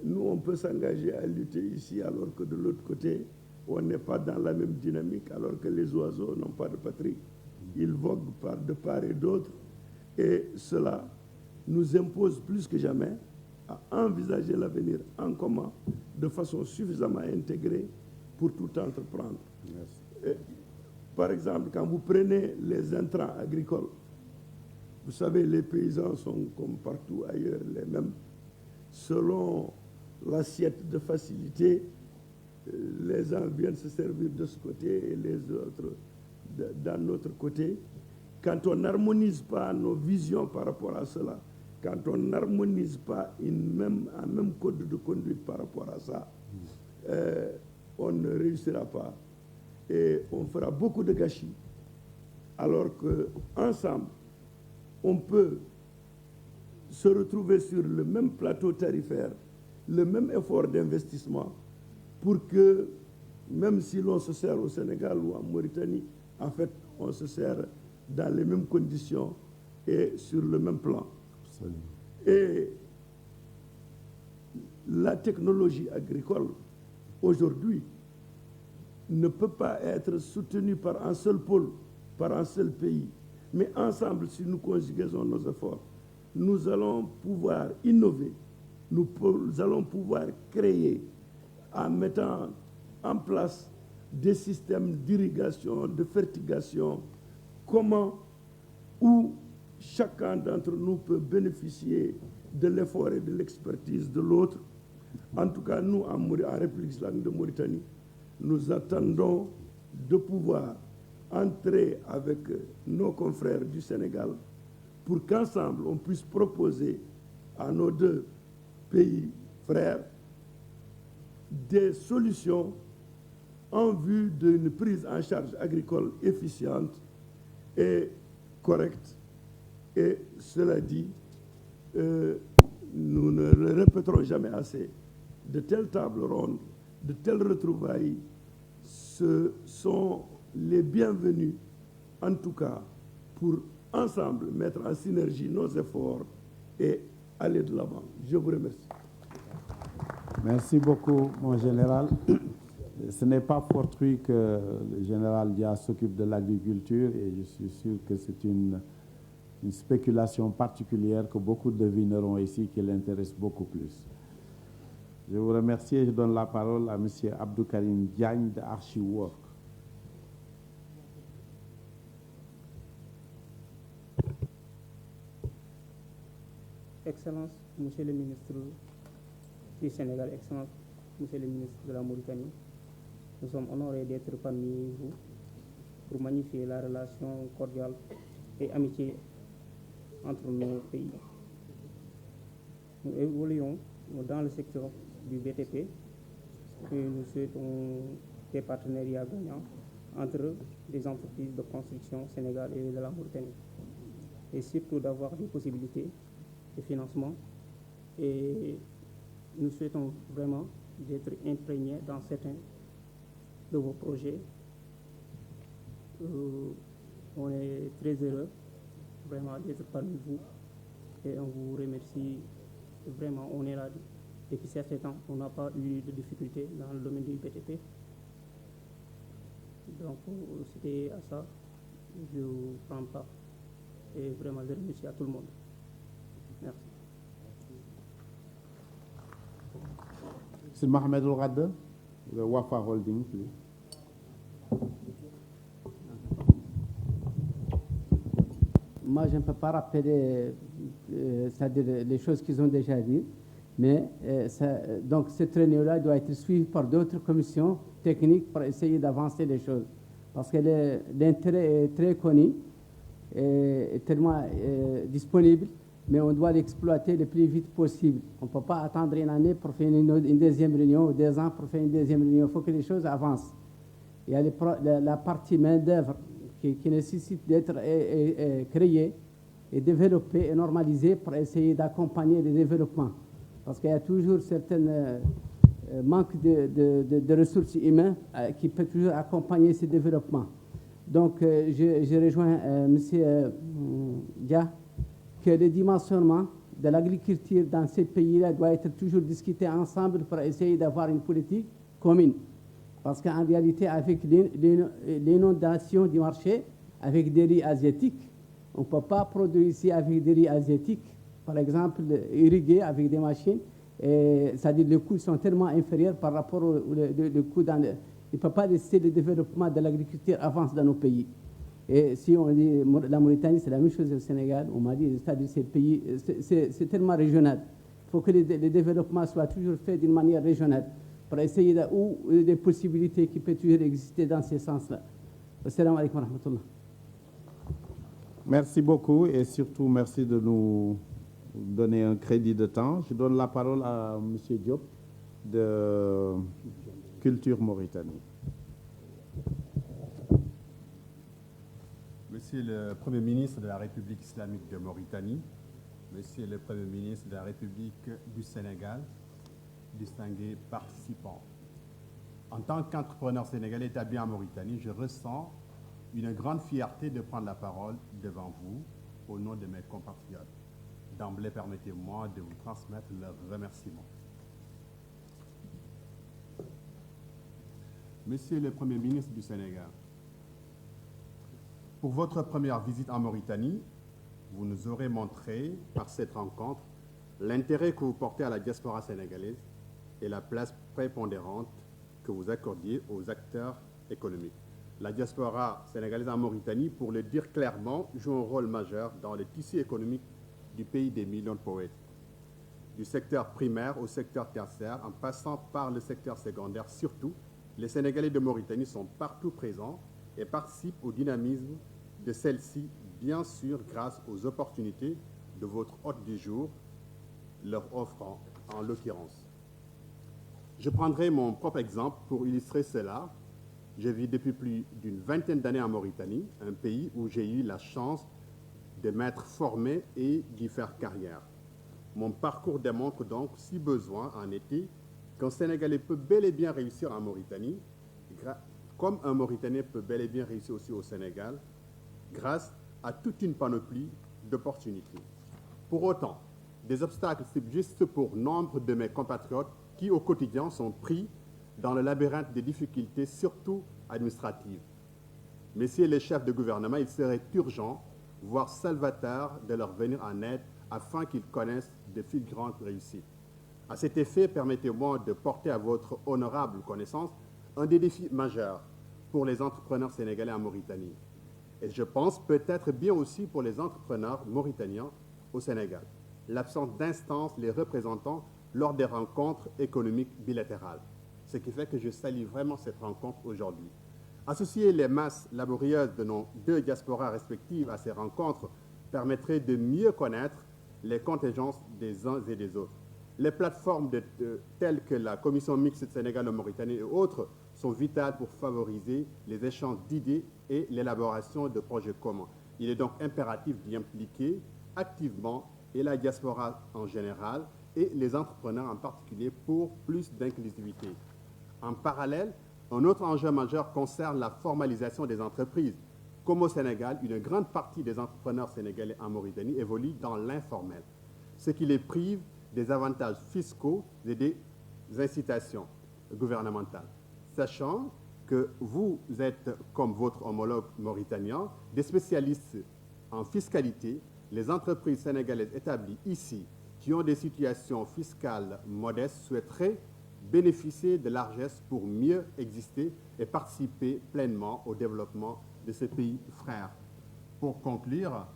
nous, on peut s'engager à lutter ici, alors que de l'autre côté, on n'est pas dans la même dynamique, alors que les oiseaux n'ont pas de patrie. Ils voguent de part et d'autre, et cela nous impose plus que jamais à envisager l'avenir en commun de façon suffisamment intégrée pour tout entreprendre. Par exemple, quand vous prenez les intrants agricoles, vous savez, les paysans sont comme partout ailleurs les mêmes. Selon l'assiette de facilité, les uns viennent se servir de ce côté et les autres d'un autre côté. Quand on n'harmonise pas nos visions par rapport à cela, quand on n'harmonise pas un même code de conduite par rapport à ça, on ne réussira pas et on fera beaucoup de gâchis. Alors qu'ensemble, on peut se retrouver sur le même plateau tarifaire, le même effort d'investissement pour que, même si l'on se sert au Sénégal ou en Mauritanie, en fait, on se sert dans les mêmes conditions et sur le même plan. Absolument. Et la technologie agricole, aujourd'hui, ne peut pas être soutenue par un seul pôle, par un seul pays. Mais ensemble, si nous conjuguons nos efforts, nous allons pouvoir innover, nous allons pouvoir créer, en mettant en place des systèmes d'irrigation, de fertigation, comment, où chacun d'entre nous peut bénéficier de l'effort et de l'expertise de l'autre. En tout cas, nous, en République islamique de Mauritanie, nous attendons de pouvoir entrer avec nos confrères du Sénégal pour qu'ensemble, on puisse proposer à nos deux pays frères des solutions en vue d'une prise en charge agricole efficiente et correcte. Et cela dit, nous ne le répéterons jamais assez, de telles tables rondes, de telles retrouvailles, ce sont les bienvenus, en tout cas, pour ensemble mettre en synergie nos efforts et aller de l'avant. Je vous remercie. Merci beaucoup, mon général. Ce n'est pas fortuit que le général Dia s'occupe de l'agriculture et je suis sûr que c'est une spéculation particulière que beaucoup de vignerons ici qui l'intéresse beaucoup plus. Je vous remercie et je donne la parole à M. Abdou Karim Diagne de Archiwork. Excellence, Monsieur le ministre du Sénégal, Excellence, Monsieur le ministre de la Mauritanie, nous sommes honorés d'être parmi vous pour magnifier la relation cordiale et amitié entre nos pays. Nous évoluons dans le secteur du BTP et nous souhaitons des partenariats gagnants entre des entreprises de construction Sénégal et de la Mauritanie et surtout d'avoir des possibilités de financement et nous souhaitons vraiment d'être imprégnés dans certains de vos projets. On est très heureux vraiment d'être parmi vous et on vous remercie vraiment. On est là depuis certains temps, on n'a pas eu de difficultés dans le domaine du BTP. Donc c'était à ça, je prends part et vraiment je remercie à tout le monde. Merci. C'est Mohamed El-Ghadda, de Wafa Holding, please. Moi, je ne peux pas rappeler c'est-à-dire les choses qu'ils ont déjà dites, mais donc cette réunion-là doit être suivie par d'autres commissions techniques pour essayer d'avancer les choses. Parce que l'intérêt est très connu, et tellement disponible, mais on doit l'exploiter le plus vite possible. On ne peut pas attendre une année pour faire une deuxième réunion ou 2 ans pour faire une deuxième réunion. Il faut que les choses avancent. Il y a la partie main-d'œuvre qui nécessite d'être créée et développée et normalisée pour essayer d'accompagner le développement. Parce qu'il y a toujours certains manques de ressources humaines qui peuvent toujours accompagner ce développement. Donc, je rejoins M. Dia, que le dimensionnement de l'agriculture dans ces pays-là doit être toujours discuté ensemble pour essayer d'avoir une politique commune. Parce qu'en réalité, avec l'inondation du marché, avec des riz asiatiques, on ne peut pas produire ici avec des riz asiatiques, par exemple, irrigués avec des machines, c'est-à-dire les coûts sont tellement inférieurs par rapport au coût dans il ne peut pas laisser le développement de l'agriculture avance dans nos pays. Et si on dit la Mauritanie, c'est la même chose au Sénégal, on m'a dit, c'est-à-dire ces pays, c'est tellement régional. Il faut que le développement soit toujours fait d'une manière régionale pour essayer ou des possibilités qui peuvent toujours exister dans ce sens-là. Assalamu alaikum wa rahmatullah. Merci beaucoup et surtout merci de nous donner un crédit de temps. Je donne la parole à M. Diop de Culture Mauritanie. Monsieur le Premier ministre de la République islamique de Mauritanie, Monsieur le Premier ministre de la République du Sénégal, distingués participants. En tant qu'entrepreneur sénégalais établi en Mauritanie, je ressens une grande fierté de prendre la parole devant vous au nom de mes compatriotes. D'emblée, permettez-moi de vous transmettre leurs remerciements. Monsieur le Premier ministre du Sénégal, pour votre première visite en Mauritanie, vous nous aurez montré par cette rencontre l'intérêt que vous portez à la diaspora sénégalaise et la place prépondérante que vous accordiez aux acteurs économiques. La diaspora sénégalaise en Mauritanie, pour le dire clairement, joue un rôle majeur dans le tissu économique du pays des millions de poètes. Du secteur primaire au secteur tertiaire, en passant par le secteur secondaire, surtout, les Sénégalais de Mauritanie sont partout présents et participent au dynamisme de celle-ci, bien sûr grâce aux opportunités de votre hôte du jour, leur offrant en l'occurrence. Je prendrai mon propre exemple pour illustrer cela. Je vis depuis plus d'une vingtaine d'années en Mauritanie, un pays où j'ai eu la chance de m'être formé et d'y faire carrière. Mon parcours démontre donc, si besoin en était, qu'un Sénégalais peut bel et bien réussir en Mauritanie, comme un Mauritanien peut bel et bien réussir aussi au Sénégal, grâce à toute une panoplie d'opportunités. Pour autant, des obstacles subsistent pour nombre de mes compatriotes qui, au quotidien, sont pris dans le labyrinthe des difficultés, surtout administratives. Messieurs les chefs de gouvernement, il serait urgent, voire salvateur, de leur venir en aide afin qu'ils connaissent de fulgurantes réussites. À cet effet, permettez-moi de porter à votre honorable connaissance un des défis majeurs pour les entrepreneurs sénégalais en Mauritanie. Et je pense peut-être bien aussi pour les entrepreneurs mauritaniens au Sénégal, l'absence d'instances les représentant lors des rencontres économiques bilatérales. Ce qui fait que je salue vraiment cette rencontre aujourd'hui. Associer les masses laborieuses de nos deux diasporas respectives à ces rencontres permettrait de mieux connaître les contingences des uns et des autres. Les plateformes telles que la Commission mixte Sénégal-Mauritanie et autres sont vitales pour favoriser les échanges d'idées et l'élaboration de projets communs. Il est donc impératif d'y impliquer activement et la diaspora en général et les entrepreneurs en particulier pour plus d'inclusivité. En parallèle, un autre enjeu majeur concerne la formalisation des entreprises. Comme au Sénégal, une grande partie des entrepreneurs sénégalais en Mauritanie évoluent dans l'informel, ce qui les prive des avantages fiscaux et des incitations gouvernementales. Sachant que vous êtes, comme votre homologue mauritanien, des spécialistes en fiscalité, les entreprises sénégalaises établies ici, qui ont des situations fiscales modestes, souhaiteraient bénéficier de largesses pour mieux exister et participer pleinement au développement de ces pays frères. Pour conclure,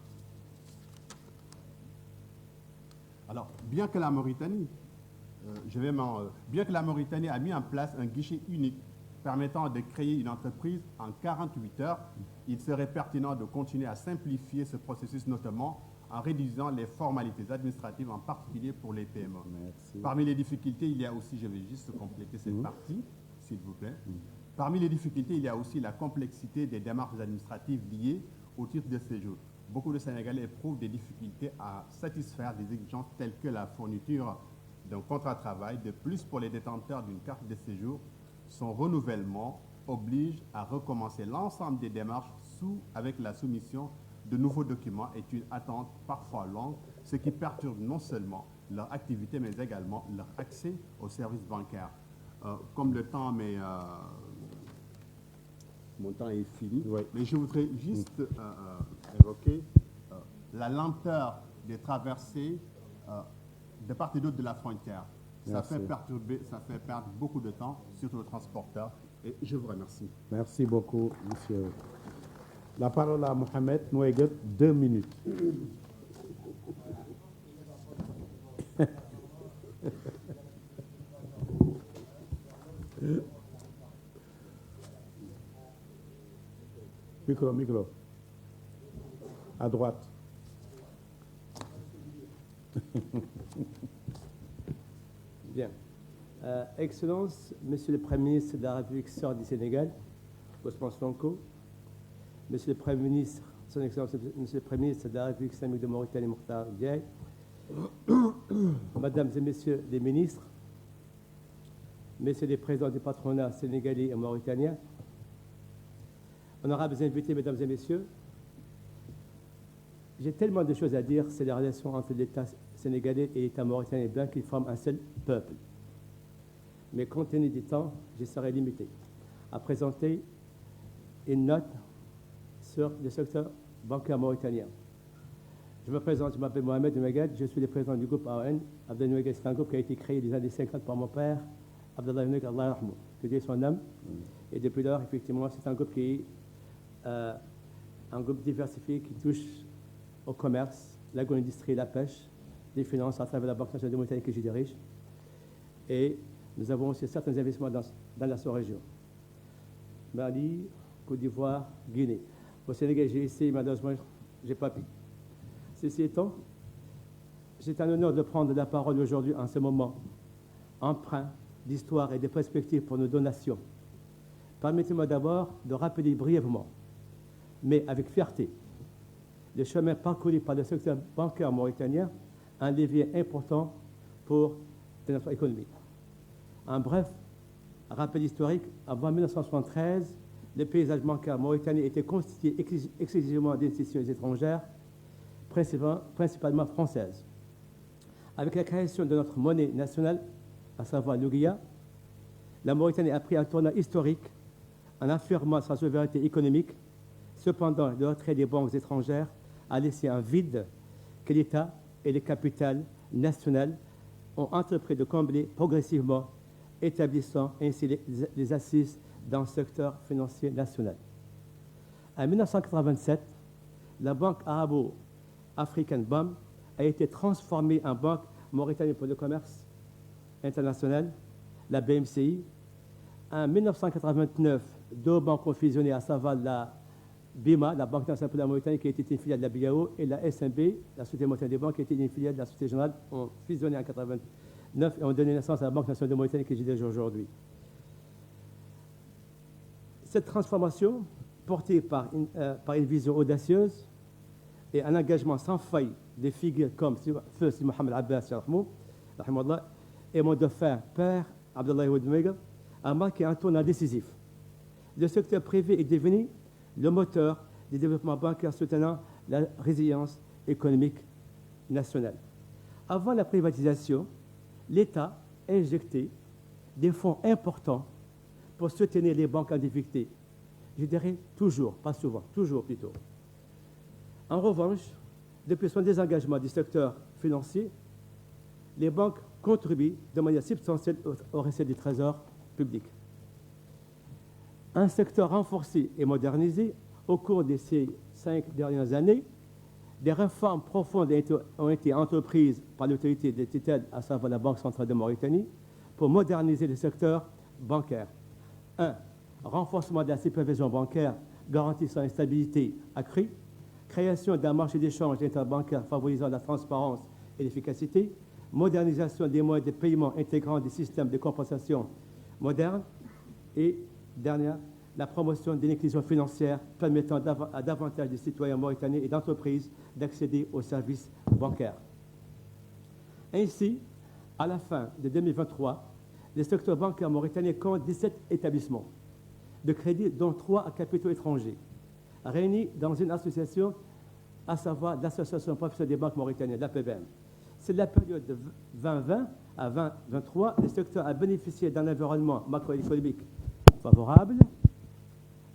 alors, bien que la Mauritanie a mis en place un guichet unique permettant de créer une entreprise en 48 heures, il serait pertinent de continuer à simplifier ce processus, notamment en réduisant les formalités administratives, en particulier pour les PME. Merci. Parmi les difficultés, il y a aussi, je vais juste compléter cette partie, s'il vous plaît. Parmi les difficultés, il y a aussi la complexité des démarches administratives liées au titre de séjour. Beaucoup de Sénégalais éprouvent des difficultés à satisfaire des exigences telles que la fourniture d'un contrat de travail. De plus, pour les détenteurs d'une carte de séjour, son renouvellement oblige à recommencer l'ensemble des démarches avec la soumission de nouveaux documents est une attente parfois longue, ce qui perturbe non seulement leur activité, mais également leur accès aux services bancaires. Comme le temps, mon temps est fini, oui. Mais je voudrais juste évoquer la lenteur des traversées de part et d'autre de la frontière. Ça fait perdre beaucoup de temps, surtout aux transporteurs. Et je vous remercie. Merci beaucoup, monsieur. La parole à Mohamed Noueguet, 2 minutes. Micro. À droite. Bien. Excellence, Monsieur le Premier ministre de la République sœur du Sénégal, Ousmane Sonko, Monsieur le Premier ministre, Son Excellence, Monsieur le Premier ministre de la République islamique de Mauritanie, Mokhtar Diaye, Mesdames et Messieurs les ministres, Messieurs les présidents du patronat sénégalais et mauritanien, honorables invités, Mesdames et Messieurs, j'ai tellement de choses à dire, c'est la relation entre l'État sénégalais et l'État mauritanien bien qu'ils forment un seul peuple. Mais compte tenu du temps, je serai limité à présenter une note sur le secteur bancaire mauritanien. Je me présente, je m'appelle Mohamed Ouegad, je suis le président du groupe AON. Abdellah Ouegad, c'est un groupe qui a été créé dans les années 50 par mon père, Abdellah Ouegad, Allah yarhamou, que Dieu son âme. Et depuis lors, effectivement, c'est un groupe qui est un groupe diversifié qui touche au commerce, l'agro-industrie, la pêche, les finances à travers la Banque nationale de Mauritanie que je dirige. Et nous avons aussi certains investissements dans la sous-région. Mali, Côte d'Ivoire, Guinée. Au Sénégal, j'ai essayé, malheureusement, je n'ai pas pu. Ceci étant, c'est un honneur de prendre la parole aujourd'hui en ce moment empreint d'histoire et de perspectives pour nos donations. Permettez-moi d'abord de rappeler brièvement, mais avec fierté, le chemin parcouru par le secteur bancaire mauritanien, un levier important pour notre économie. Un bref rappel historique, avant 1973, le paysage bancaire mauritanien était constitué exclusivement d'institutions étrangères, principalement françaises. Avec la création de notre monnaie nationale, à savoir l'Ouguiya, la Mauritanie a pris un tournant historique en affirmant sa souveraineté économique. Cependant, le retrait des banques étrangères a laissé un vide que l'État et les capitales nationales ont entrepris de combler progressivement, établissant ainsi les assises dans le secteur financier national. En 1987, la Banque arabo-africaine BAM a été transformée en Banque mauritanienne pour le commerce international, la BMCI. En 1989, deux banques ont fusionné, à savoir la BIMA, la Banque nationale pour la Mauritanie, qui était une filiale de la BIAO, et la SNB, la Société mauritanienne des banques, qui était une filiale de la Société générale, ont fusionné en 1989 et ont donné naissance à la Banque nationale de Mauritanie que j'ai déjà aujourd'hui. Cette transformation, portée par une vision audacieuse et un engagement sans faille des figures comme Feu Sidi Mohamed Abbas et mon dauphin père, Abdellah Ouegad, a marqué un tournant décisif. Le secteur privé est devenu le moteur du développement bancaire soutenant la résilience économique nationale. Avant la privatisation, l'État injectait des fonds importants pour soutenir les banques en difficulté. Je dirais toujours, pas souvent, toujours plutôt. En revanche, depuis son désengagement du secteur financier, les banques contribuent de manière substantielle aux recettes du Trésor public. Un secteur renforcé et modernisé au cours de ces 5 dernières années, des réformes profondes ont été entreprises par l'autorité de tutelle, à savoir la Banque centrale de Mauritanie, pour moderniser le secteur bancaire. 1. Renforcement de la supervision bancaire garantissant une stabilité accrue, création d'un marché d'échange interbancaire favorisant la transparence et l'efficacité, modernisation des moyens de paiement intégrant des systèmes de compensation modernes et, dernière, la promotion d'une inclusion financière permettant à davantage de citoyens mauritaniens et d'entreprises d'accéder aux services bancaires. Ainsi, à la fin de 2023, le secteur bancaire mauritanien compte 17 établissements de crédit, dont 3 à capitaux étrangers, réunis dans une association, à savoir l'Association professionnelle des banques mauritaniennes, l'APBM. C'est la période de 2020 à 2023, le secteur a bénéficié d'un environnement macroéconomique favorable,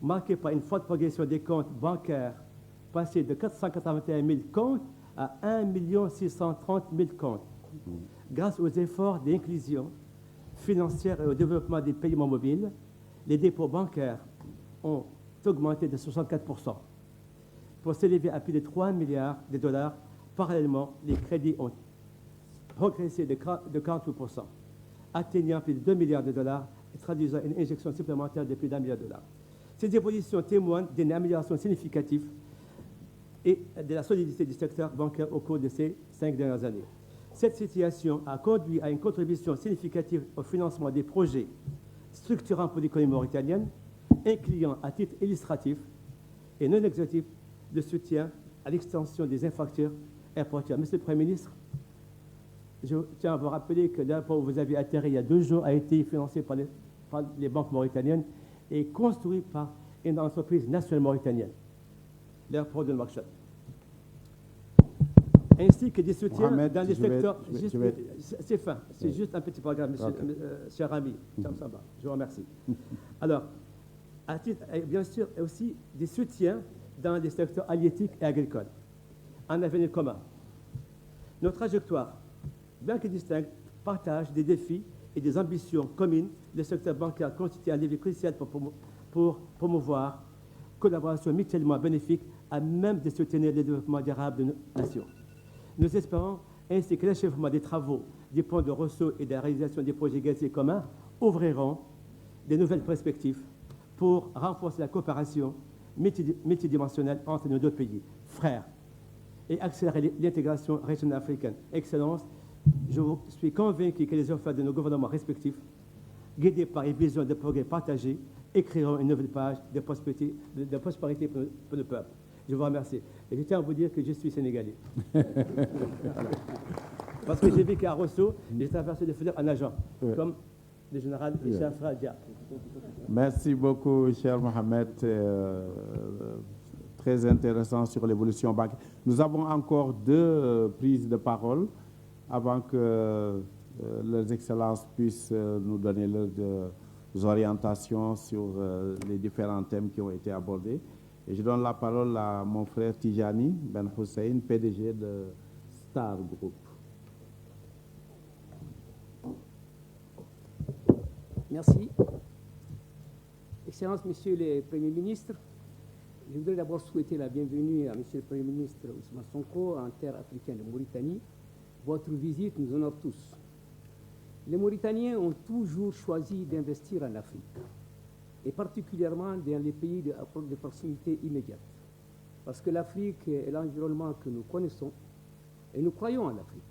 marqué par une forte progression des comptes bancaires, passé de 481 000 comptes à 1 630 000 comptes, grâce aux efforts d'inclusion financière et au développement des paiements mobiles. Les dépôts bancaires ont augmenté de 64% pour s'élever à plus de 3 milliards de dollars. Parallèlement, les crédits ont progressé de 48%, atteignant plus de 2 milliards de dollars et traduisant une injection supplémentaire de plus d'1 milliard de dollars. Ces évolutions témoignent d'une amélioration significative et de la solidité du secteur bancaire au cours de ces 5 dernières années. Cette situation a conduit à une contribution significative au financement des projets structurants pour l'économie mauritanienne, incluant à titre illustratif et non exhaustif de soutien à l'extension des infrastructures aéroportuaires. Monsieur le Premier ministre, je tiens à vous rappeler que l'aéroport où vous avez atterri il y a 2 jours a été financé par les banques mauritaniennes et construit par une entreprise nationale mauritanienne, l'aéroport de Nouakchott. Ainsi que des soutiens Mohamed, dans les secteurs... C'est fin, c'est Oui. juste un petit programme, monsieur, Okay. Cher ami. Je vous remercie. Alors, à titre, bien sûr, aussi des soutiens dans les secteurs halieutiques et agricoles, en avenir commun. Notre trajectoire, bien que distincte, partage des défis et des ambitions communes. Le secteur bancaire constitue un levier crucial pour promouvoir collaboration mutuellement bénéfique à même de soutenir le développement durable de nos nations. Nous espérons ainsi que l'achèvement des travaux du pont de Rosso et de la réalisation des projets gaziers communs ouvriront de nouvelles perspectives pour renforcer la coopération multidimensionnelle entre nos 2 pays frères et accélérer l'intégration régionale africaine. Excellence, je suis convaincu que les efforts de nos gouvernements respectifs, guidés par une vision de progrès partagé, écriront une nouvelle page de prospérité pour le peuple. Je vous remercie. Et je tiens à vous dire que je suis sénégalais. Voilà. Parce que j'ai vécu à Rosso et j'ai traversé le fleuve en agent, comme le général Chafra Dia. Merci beaucoup, cher Mohamed. Très intéressant sur l'évolution bancaire. Nous avons encore 2 prises de parole avant que leurs excellences puissent nous donner leurs orientations sur les différents thèmes qui ont été abordés. Et je donne la parole à mon frère Tijani Ben Hussein, PDG de Star Group. Merci. Excellences, Messieurs les Premiers ministres, je voudrais d'abord souhaiter la bienvenue à Monsieur le Premier ministre Ousmane Sonko en terre africaine de Mauritanie. Votre visite nous honore tous. Les Mauritaniens ont toujours choisi d'investir en Afrique, et particulièrement dans les pays de proximité immédiate, parce que l'Afrique est l'environnement que nous connaissons, et nous croyons en l'Afrique,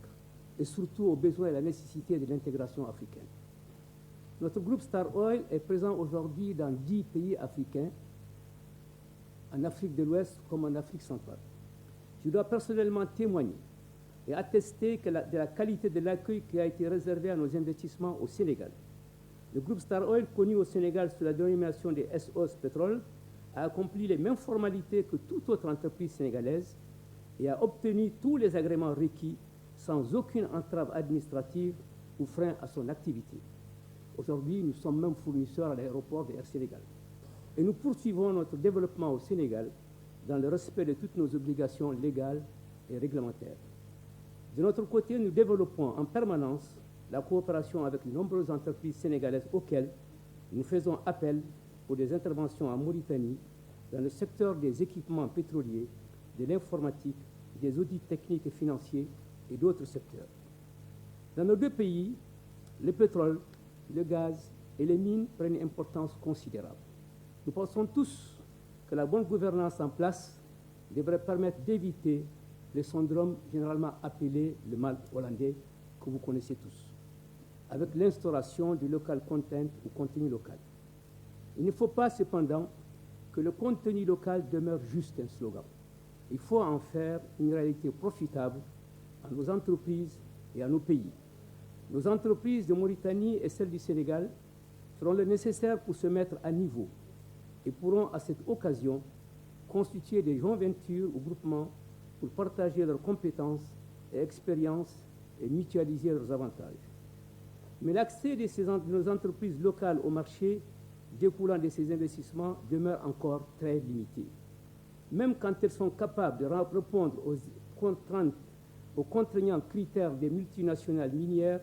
et surtout aux besoins et à la nécessité de l'intégration africaine. Notre groupe Star Oil est présent aujourd'hui dans 10 pays africains, en Afrique de l'Ouest comme en Afrique centrale. Je dois personnellement témoigner et attester de la qualité de l'accueil qui a été réservé à nos investissements au Sénégal. Le groupe Star Oil, connu au Sénégal sous la dénomination des SOS Pétrole, a accompli les mêmes formalités que toute autre entreprise sénégalaise et a obtenu tous les agréments requis sans aucune entrave administrative ou frein à son activité. Aujourd'hui, nous sommes même fournisseurs à l'aéroport de Air Sénégal. Et nous poursuivons notre développement au Sénégal dans le respect de toutes nos obligations légales et réglementaires. De notre côté, nous développons en permanence la coopération avec de nombreuses entreprises sénégalaises auxquelles nous faisons appel pour des interventions en Mauritanie dans le secteur des équipements pétroliers, de l'informatique, des audits techniques et financiers et d'autres secteurs. Dans nos 2 pays, le pétrole, le gaz et les mines prennent une importance considérable. Nous pensons tous que la bonne gouvernance en place devrait permettre d'éviter le syndrome généralement appelé le mal hollandais, que vous connaissez tous, avec l'instauration du local content ou contenu local. Il ne faut pas cependant que le contenu local demeure juste un slogan. Il faut en faire une réalité profitable à nos entreprises et à nos pays. Nos entreprises de Mauritanie et celles du Sénégal feront le nécessaire pour se mettre à niveau et pourront à cette occasion constituer des joint ventures ou groupements pour partager leurs compétences et expériences et mutualiser leurs avantages. Mais l'accès de nos entreprises locales au marché découlant de ces investissements demeure encore très limité. Même quand elles sont capables de répondre aux contraignants critères des multinationales minières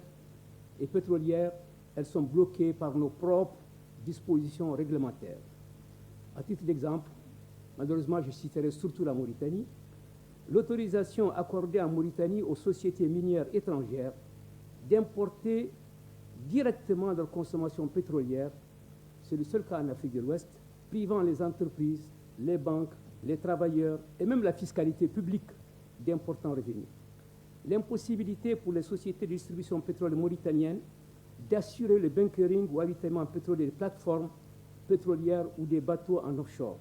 et pétrolières, elles sont bloquées par nos propres dispositions réglementaires. À titre d'exemple, malheureusement, je citerai surtout la Mauritanie. L'autorisation accordée en Mauritanie aux sociétés minières étrangères d'importer directement leur consommation pétrolière, c'est le seul cas en Afrique de l'Ouest, privant les entreprises, les banques, les travailleurs et même la fiscalité publique d'importants revenus. l'impossibilité pour les sociétés de distribution pétrolière mauritaniennes d'assurer le bunkering ou avitaillement pétrolier des plateformes pétrolières ou des bateaux en offshore,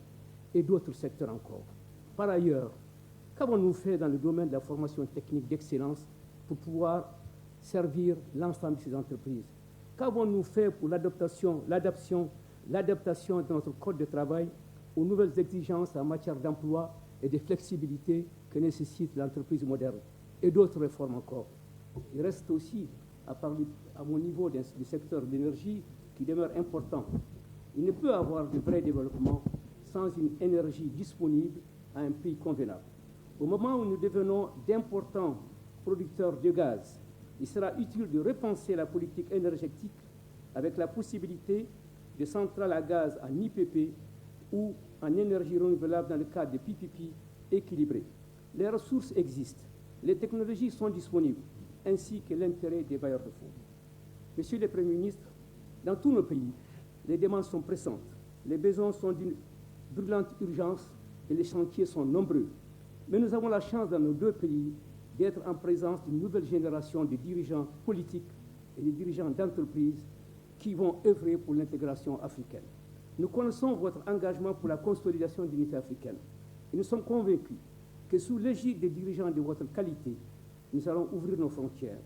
et d'autres secteurs encore. Par ailleurs, qu'avons-nous fait dans le domaine de la formation technique d'excellence pour pouvoir servir l'ensemble de ces entreprises? Qu'avons-nous fait pour l'adaptation de notre code de travail aux nouvelles exigences en matière d'emploi et de flexibilité que nécessite l'entreprise moderne, et d'autres réformes encore? Il reste aussi, à mon niveau, du secteur de l'énergie qui demeure important. Il ne peut y avoir de vrai développement sans une énergie disponible à un prix convenable. Au moment où nous devenons d'importants producteurs de gaz, il sera utile de repenser la politique énergétique avec la possibilité de centrales à gaz en IPP ou en énergie renouvelable dans le cadre de PPP équilibrés. Les ressources existent, les technologies sont disponibles, ainsi que l'intérêt des bailleurs de fonds. Monsieur le Premier ministre, dans tous nos pays, les demandes sont pressantes, les besoins sont d'une brûlante urgence et les chantiers sont nombreux. Mais nous avons la chance dans nos deux pays d'être en présence d'une nouvelle génération de dirigeants politiques et de dirigeants d'entreprises qui vont œuvrer pour l'intégration africaine. Nous connaissons votre engagement pour la consolidation de l'unité africaine et nous sommes convaincus que sous l'égide des dirigeants de votre qualité, nous allons ouvrir nos frontières,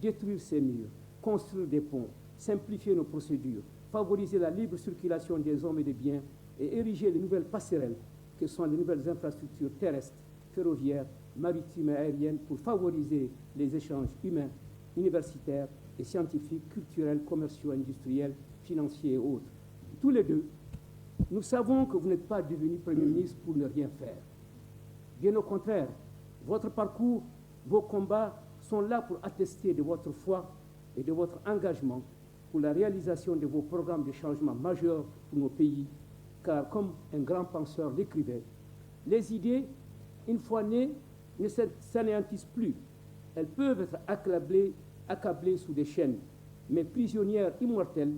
détruire ces murs, construire des ponts, simplifier nos procédures, favoriser la libre circulation des hommes et des biens et ériger les nouvelles passerelles que sont les nouvelles infrastructures terrestres, ferroviaires, maritimes et aériennes pour favoriser les échanges humains, universitaires et scientifiques, culturels, commerciaux, industriels, financiers et autres. Tous les deux, nous savons que vous n'êtes pas devenu Premier ministre pour ne rien faire. Bien au contraire, votre parcours, vos combats sont là pour attester de votre foi et de votre engagement pour la réalisation de vos programmes de changement majeurs pour nos pays, car comme un grand penseur l'écrivait, les idées, une fois nées, ne s'anéantissent plus. Elles peuvent être accablées sous des chaînes, mais prisonnières immortelles,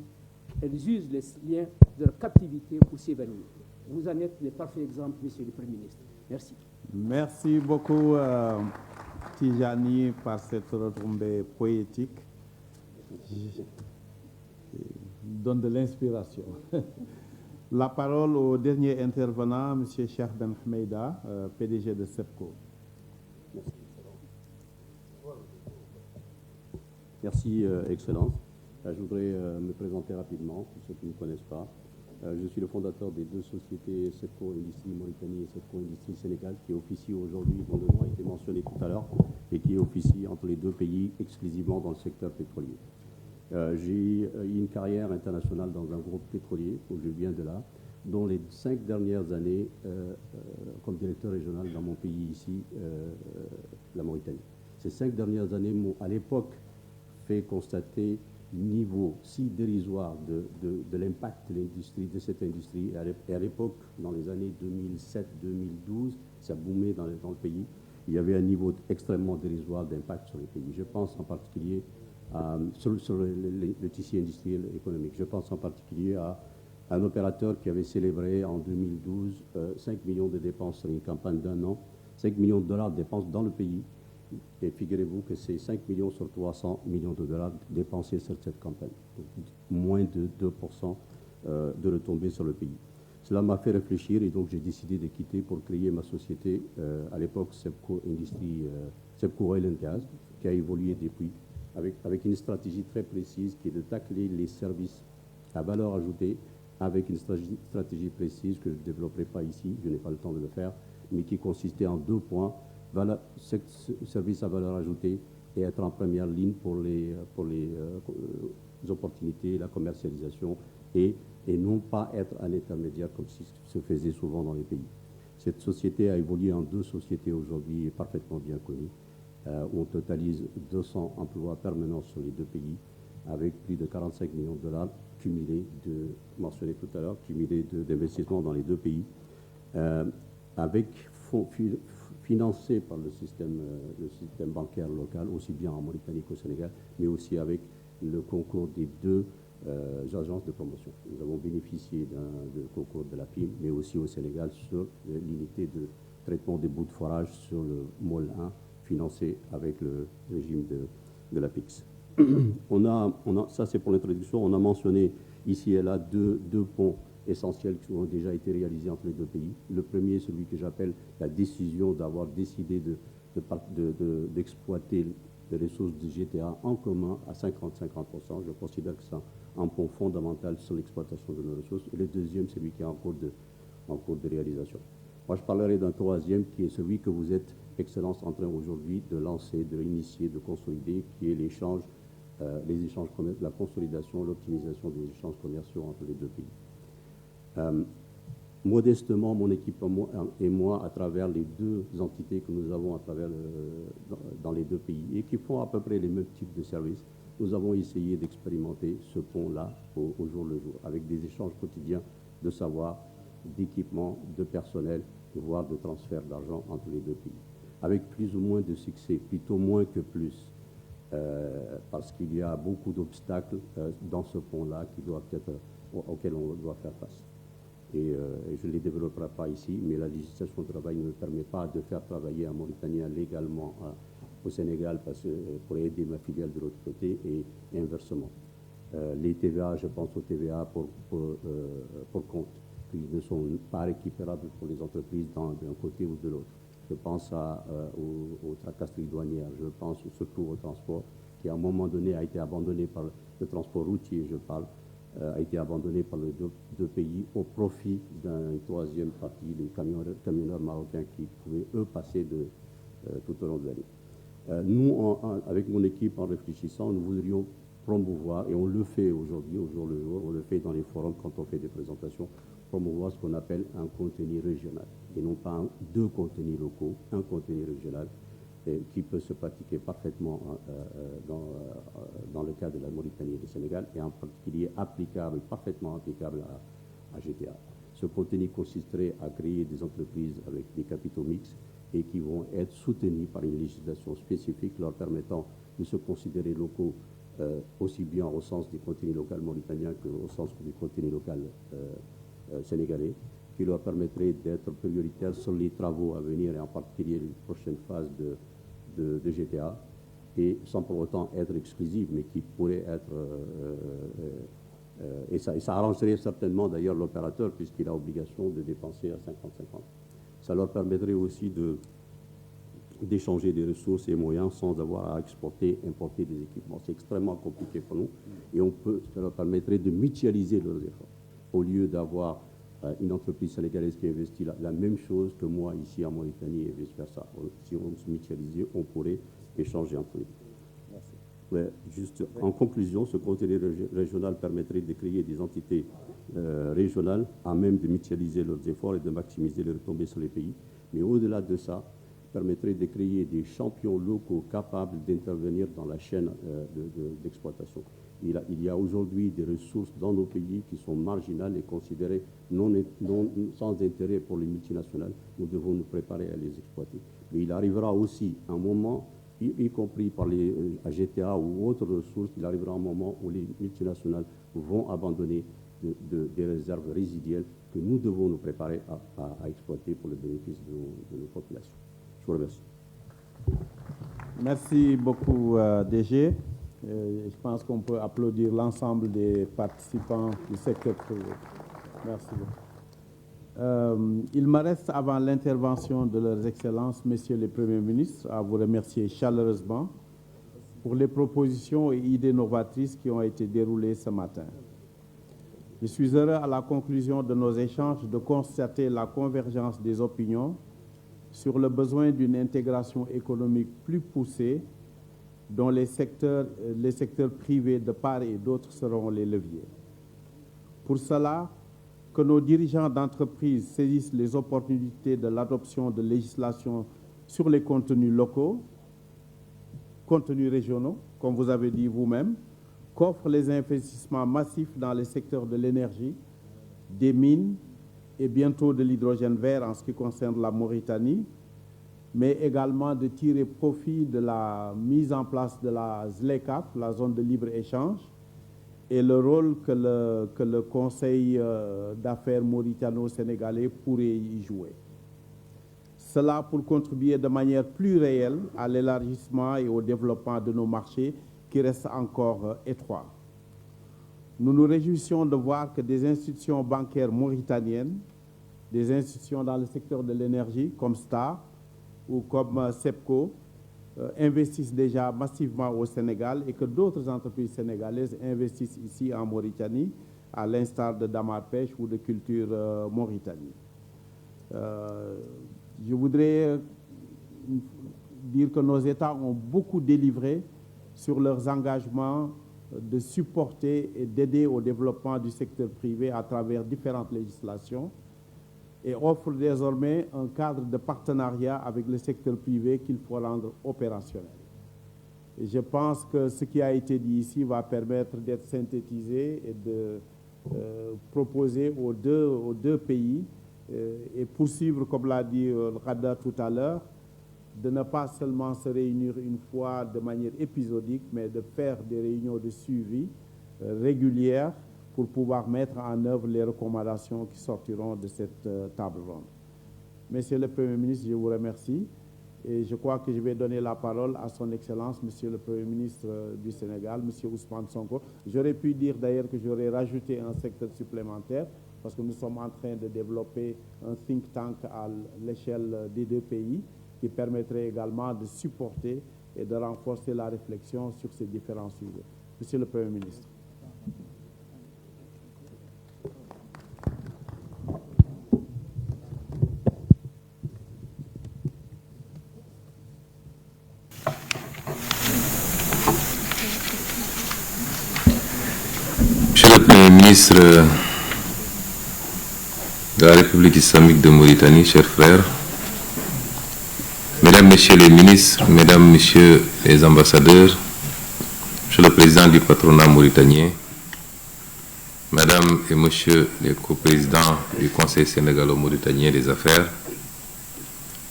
elles usent les liens de leur captivité pour s'évanouir. Vous en êtes le parfait exemple, Monsieur le Premier ministre. Merci. Merci beaucoup, Tijani, par cette retombée poétique. Donne de l'inspiration. La parole au dernier intervenant, M. Cheikh Ben Hmeida, PDG de SEPCO. Merci, Excellence. Je voudrais me présenter rapidement, pour ceux qui ne me connaissent pas. Je suis le fondateur des deux sociétés SEPCO Industrie Mauritanie et SEPCO Industrie Sénégal, qui officient aujourd'hui, dont le nom a été mentionné tout à l'heure, et qui officient entre les deux pays exclusivement dans le secteur pétrolier. J'ai eu une carrière internationale dans un groupe pétrolier, où je viens de là, dont les 5 dernières années comme directeur régional dans mon pays ici, la Mauritanie. Ces 5 dernières années m'ont à l'époque fait constater le niveau si dérisoire de l'impact de cette industrie. Et à l'époque, dans les années 2007-2012, ça boomait dans le pays. Il y avait un niveau extrêmement dérisoire d'impact sur les pays. Je pense en particulier sur le tissu industriel et économique. Je pense en particulier à un opérateur qui avait célébré en 2012 5 millions de dépenses sur une campagne d'un an, 5 millions de dollars de dépenses dans le pays. Et figurez-vous que c'est 5 millions sur 300 millions de dollars dépensés sur cette campagne. Donc, moins de 2% de retombées sur le pays. Cela m'a fait réfléchir et donc j'ai décidé de quitter pour créer ma société, à l'époque SEPCO Oil and Gas, qui a évolué depuis, avec une stratégie très précise qui est de tacler les services à valeur ajoutée, avec une stratégie précise que je ne développerai pas ici, je n'ai pas le temps de le faire, mais qui consistait en 2 points. Service à valeur ajoutée et être en première ligne pour les opportunités, la commercialisation et non pas être un intermédiaire comme ce qui se faisait souvent dans les pays. Cette société a évolué en 2 sociétés aujourd'hui parfaitement bien connues, où on totalise 200 emplois permanents sur les 2 pays, avec plus de 45 millions de dollars cumulés, mentionné tout à l'heure, cumulés d'investissements dans les 2 pays, avec fonds financé par le système bancaire local, aussi bien en Mauritanie qu'au Sénégal, mais aussi avec le concours des 2 agences de promotion. Nous avons bénéficié d'un concours de la PIM, mais aussi au Sénégal sur l'unité de traitement des bouts de forage sur le MOL 1 financés avec le régime de la PIX. Ça c'est pour l'introduction. On a mentionné ici et là deux ponts essentiels qui ont déjà été réalisés entre les deux pays. Le premier, celui que j'appelle la décision d'avoir décidé d'exploiter les ressources du GTA en commun à 50-50%. Je considère que c'est un pont fondamental sur l'exploitation de nos ressources. Et le deuxième, celui qui est en cours de réalisation. Moi, je parlerai d'un troisième qui est celui que vous êtes, Excellence, en train aujourd'hui de lancer, de réinitier, de consolider, qui est l'échange, la consolidation, l'optimisation des échanges commerciaux entre les deux pays. Modestement, mon équipe et moi, à travers les deux entités que nous avons dans les deux pays et qui font à peu près les mêmes types de services, nous avons essayé d'expérimenter ce pont-là au jour le jour, avec des échanges quotidiens de savoir, d'équipement, de personnel, voire de transfert d'argent entre les deux pays. Avec plus ou moins de succès, plutôt moins que plus, parce qu'il y a beaucoup d'obstacles dans ce pont-là auxquels on doit faire face. Et je ne les développerai pas ici, mais la législation du travail ne me permet pas de faire travailler un Mauritanien légalement au Sénégal pour aider ma filiale de l'autre côté et inversement. Les TVA, je pense aux TVA pour compte, qui ne sont pas récupérables pour les entreprises d'un côté ou de l'autre. Je pense aux tracasseries douanières, je pense surtout au transport, qui à un moment donné a été abandonné par le transport routier, a été abandonné par les deux pays au profit d'une troisième partie, les camionneurs marocains qui pouvaient, eux, passer tout au long de l'année. Nous, avec mon équipe, en réfléchissant, nous voudrions promouvoir, et on le fait aujourd'hui, au jour le jour, on le fait dans les forums quand on fait des présentations, promouvoir ce qu'on appelle un contenu régional, et non pas deux contenus locaux, un contenu régional qui peut se pratiquer parfaitement dans le cas de la Mauritanie et du Sénégal, et en particulier parfaitement applicable à GTA. Ce contenu consisterait à créer des entreprises avec des capitaux mixtes et qui vont être soutenues par une législation spécifique leur permettant de se considérer locaux aussi bien au sens du contenu local mauritanien qu'au sens du contenu local sénégalais, qui leur permettrait d'être prioritaires sur les travaux à venir et en particulier les prochaines phases de GTA, et sans pour autant être exclusive, mais qui pourrait être... et ça arrangerait certainement d'ailleurs l'opérateur puisqu'il a obligation de dépenser à 50-50. Ça leur permettrait aussi d'échanger des ressources et moyens sans avoir à importer des équipements. C'est extrêmement compliqué pour nous et ça leur permettrait de mutualiser leurs efforts au lieu d'avoir une entreprise sénégalaise qui investit la même chose que moi ici en Mauritanie et vice-versa. Si on se mutualisait, on pourrait échanger entre nous. Merci. Ouais, juste en conclusion, ce contenu régional permettrait de créer des entités régionales à même de mutualiser leurs efforts et de maximiser les retombées sur les pays. Mais au-delà de ça, permettrait de créer des champions locaux capables d'intervenir dans la chaîne d'exploitation. Il y a aujourd'hui des ressources dans nos pays qui sont marginales et considérées sans intérêt pour les multinationales. Nous devons nous préparer à les exploiter. Mais il arrivera aussi un moment, y compris par les GTA ou autres ressources, il arrivera un moment où les multinationales vont abandonner des réserves résiduelles que nous devons nous préparer à exploiter pour le bénéfice de nos populations. Je vous remercie. Merci beaucoup, DG. Je pense qu'on peut applaudir l'ensemble des participants du secteur privé. Merci beaucoup. Il me reste, avant l'intervention de leurs excellences, messieurs les premiers ministres, à vous remercier chaleureusement pour les propositions et idées novatrices qui ont été déroulées ce matin. Je suis heureux, à la conclusion de nos échanges, de constater la convergence des opinions sur le besoin d'une intégration économique plus poussée dont les secteurs privés de part et d'autre seront les leviers. Pour cela, que nos dirigeants d'entreprises saisissent les opportunités de l'adoption de législation sur les contenus locaux, contenus régionaux, comme vous avez dit vous-même, qu'offrent les investissements massifs dans les secteurs de l'énergie, des mines et bientôt de l'hydrogène vert en ce qui concerne la Mauritanie, mais également de tirer profit de la mise en place de la ZLECAF, la zone de libre-échange, et le rôle que le Conseil d'affaires mauritano-sénégalais pourrait y jouer. Cela pour contribuer de manière plus réelle à l'élargissement et au développement de nos marchés qui restent encore étroits. Nous nous réjouissons de voir que des institutions bancaires mauritaniennes, des institutions dans le secteur de l'énergie comme Star ou comme SEPCO investissent déjà massivement au Sénégal et que d'autres entreprises sénégalaises investissent ici en Mauritanie, à l'instar de Damar Pêche ou de Culture Mauritanie. Je voudrais dire que nos États ont beaucoup délivré sur leurs engagements de supporter et d'aider au développement du secteur privé à travers différentes législations et offrent désormais un cadre de partenariat avec le secteur privé qu'il faut rendre opérationnel. Et je pense que ce qui a été dit ici va permettre d'être synthétisé et de proposer aux deux pays et poursuivre, comme l'a dit Rada tout à l'heure, de ne pas seulement se réunir une fois de manière épisodique, mais de faire des réunions de suivi régulières pour pouvoir mettre en œuvre les recommandations qui sortiront de cette table ronde. Monsieur le Premier ministre, je vous remercie et je crois que je vais donner la parole à son Excellence, Monsieur le Premier ministre du Sénégal, Monsieur Ousmane Sonko. J'aurais pu dire d'ailleurs que j'aurais rajouté un secteur supplémentaire parce que nous sommes en train de développer un think tank à l'échelle des deux pays qui permettrait également de supporter et de renforcer la réflexion sur ces différents sujets. Monsieur le Premier ministre. Monsieur le Premier ministre de la République islamique de Mauritanie, chers frères, Mesdames, Messieurs les ministres, Mesdames, Messieurs les ambassadeurs, Monsieur le Président du patronat mauritanien, Mesdames et Messieurs les coprésidents du Conseil sénégalo-mauritanien des affaires,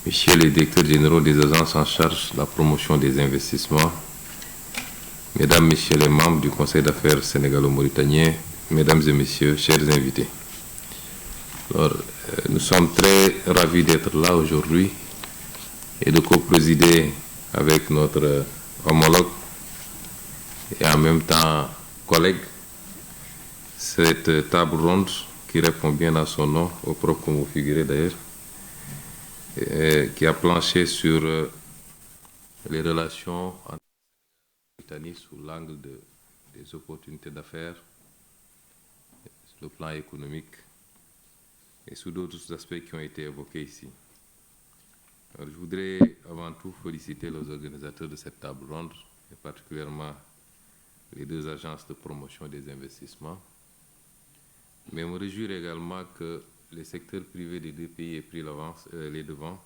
Messieurs les directeurs généraux des agences en charge de la promotion des investissements, Mesdames, Messieurs les membres du Conseil d'affaires sénégalo-mauritanien, Mesdames et Messieurs, chers invités. Alors, nous sommes très ravis d'être là aujourd'hui et de co-présider avec notre homologue et en même temps collègue cette table ronde qui répond bien à son nom, au propre comme vous figurez d'ailleurs, qui a planché sur les relations entre la Mauritanie sous l'angle des opportunités d'affaires, sur le plan économique et sous d'autres aspects qui ont été évoqués ici. Alors, je voudrais avant tout féliciter les organisateurs de cette table ronde, et particulièrement les deux agences de promotion des investissements, mais me réjouir également que les secteurs privés des deux pays aient pris les devants,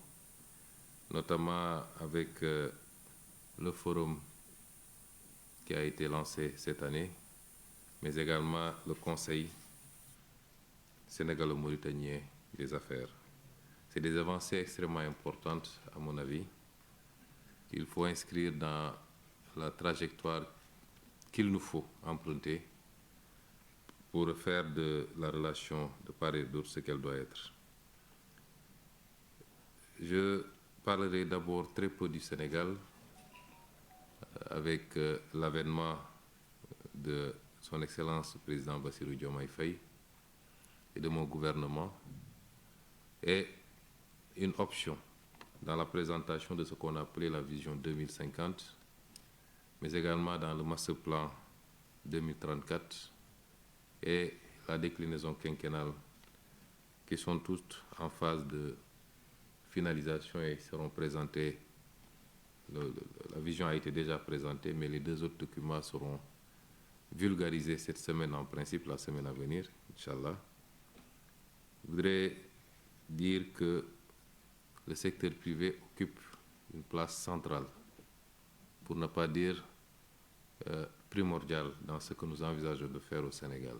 notamment avec le forum qui a été lancé cette année, mais également le Conseil sénégalo-mauritanien des affaires. C'est des avancées extrêmement importantes, à mon avis, qu'il faut inscrire dans la trajectoire qu'il nous faut emprunter pour faire de la relation de part et d'autre ce qu'elle doit être. Je parlerai d'abord très peu du Sénégal, avec l'avènement de son Excellence le Président Bassirou Diomaye Faye et de mon gouvernement, et une option dans la présentation de ce qu'on a appelé la vision 2050, mais également dans le master plan 2034 et la déclinaison quinquennale qui sont toutes en phase de finalisation et seront présentées. La vision a été déjà présentée, mais les deux autres documents seront vulgarisés cette semaine, en principe la semaine à venir, Inch'Allah. Je voudrais dire que le secteur privé occupe une place centrale, pour ne pas dire primordiale, dans ce que nous envisageons de faire au Sénégal.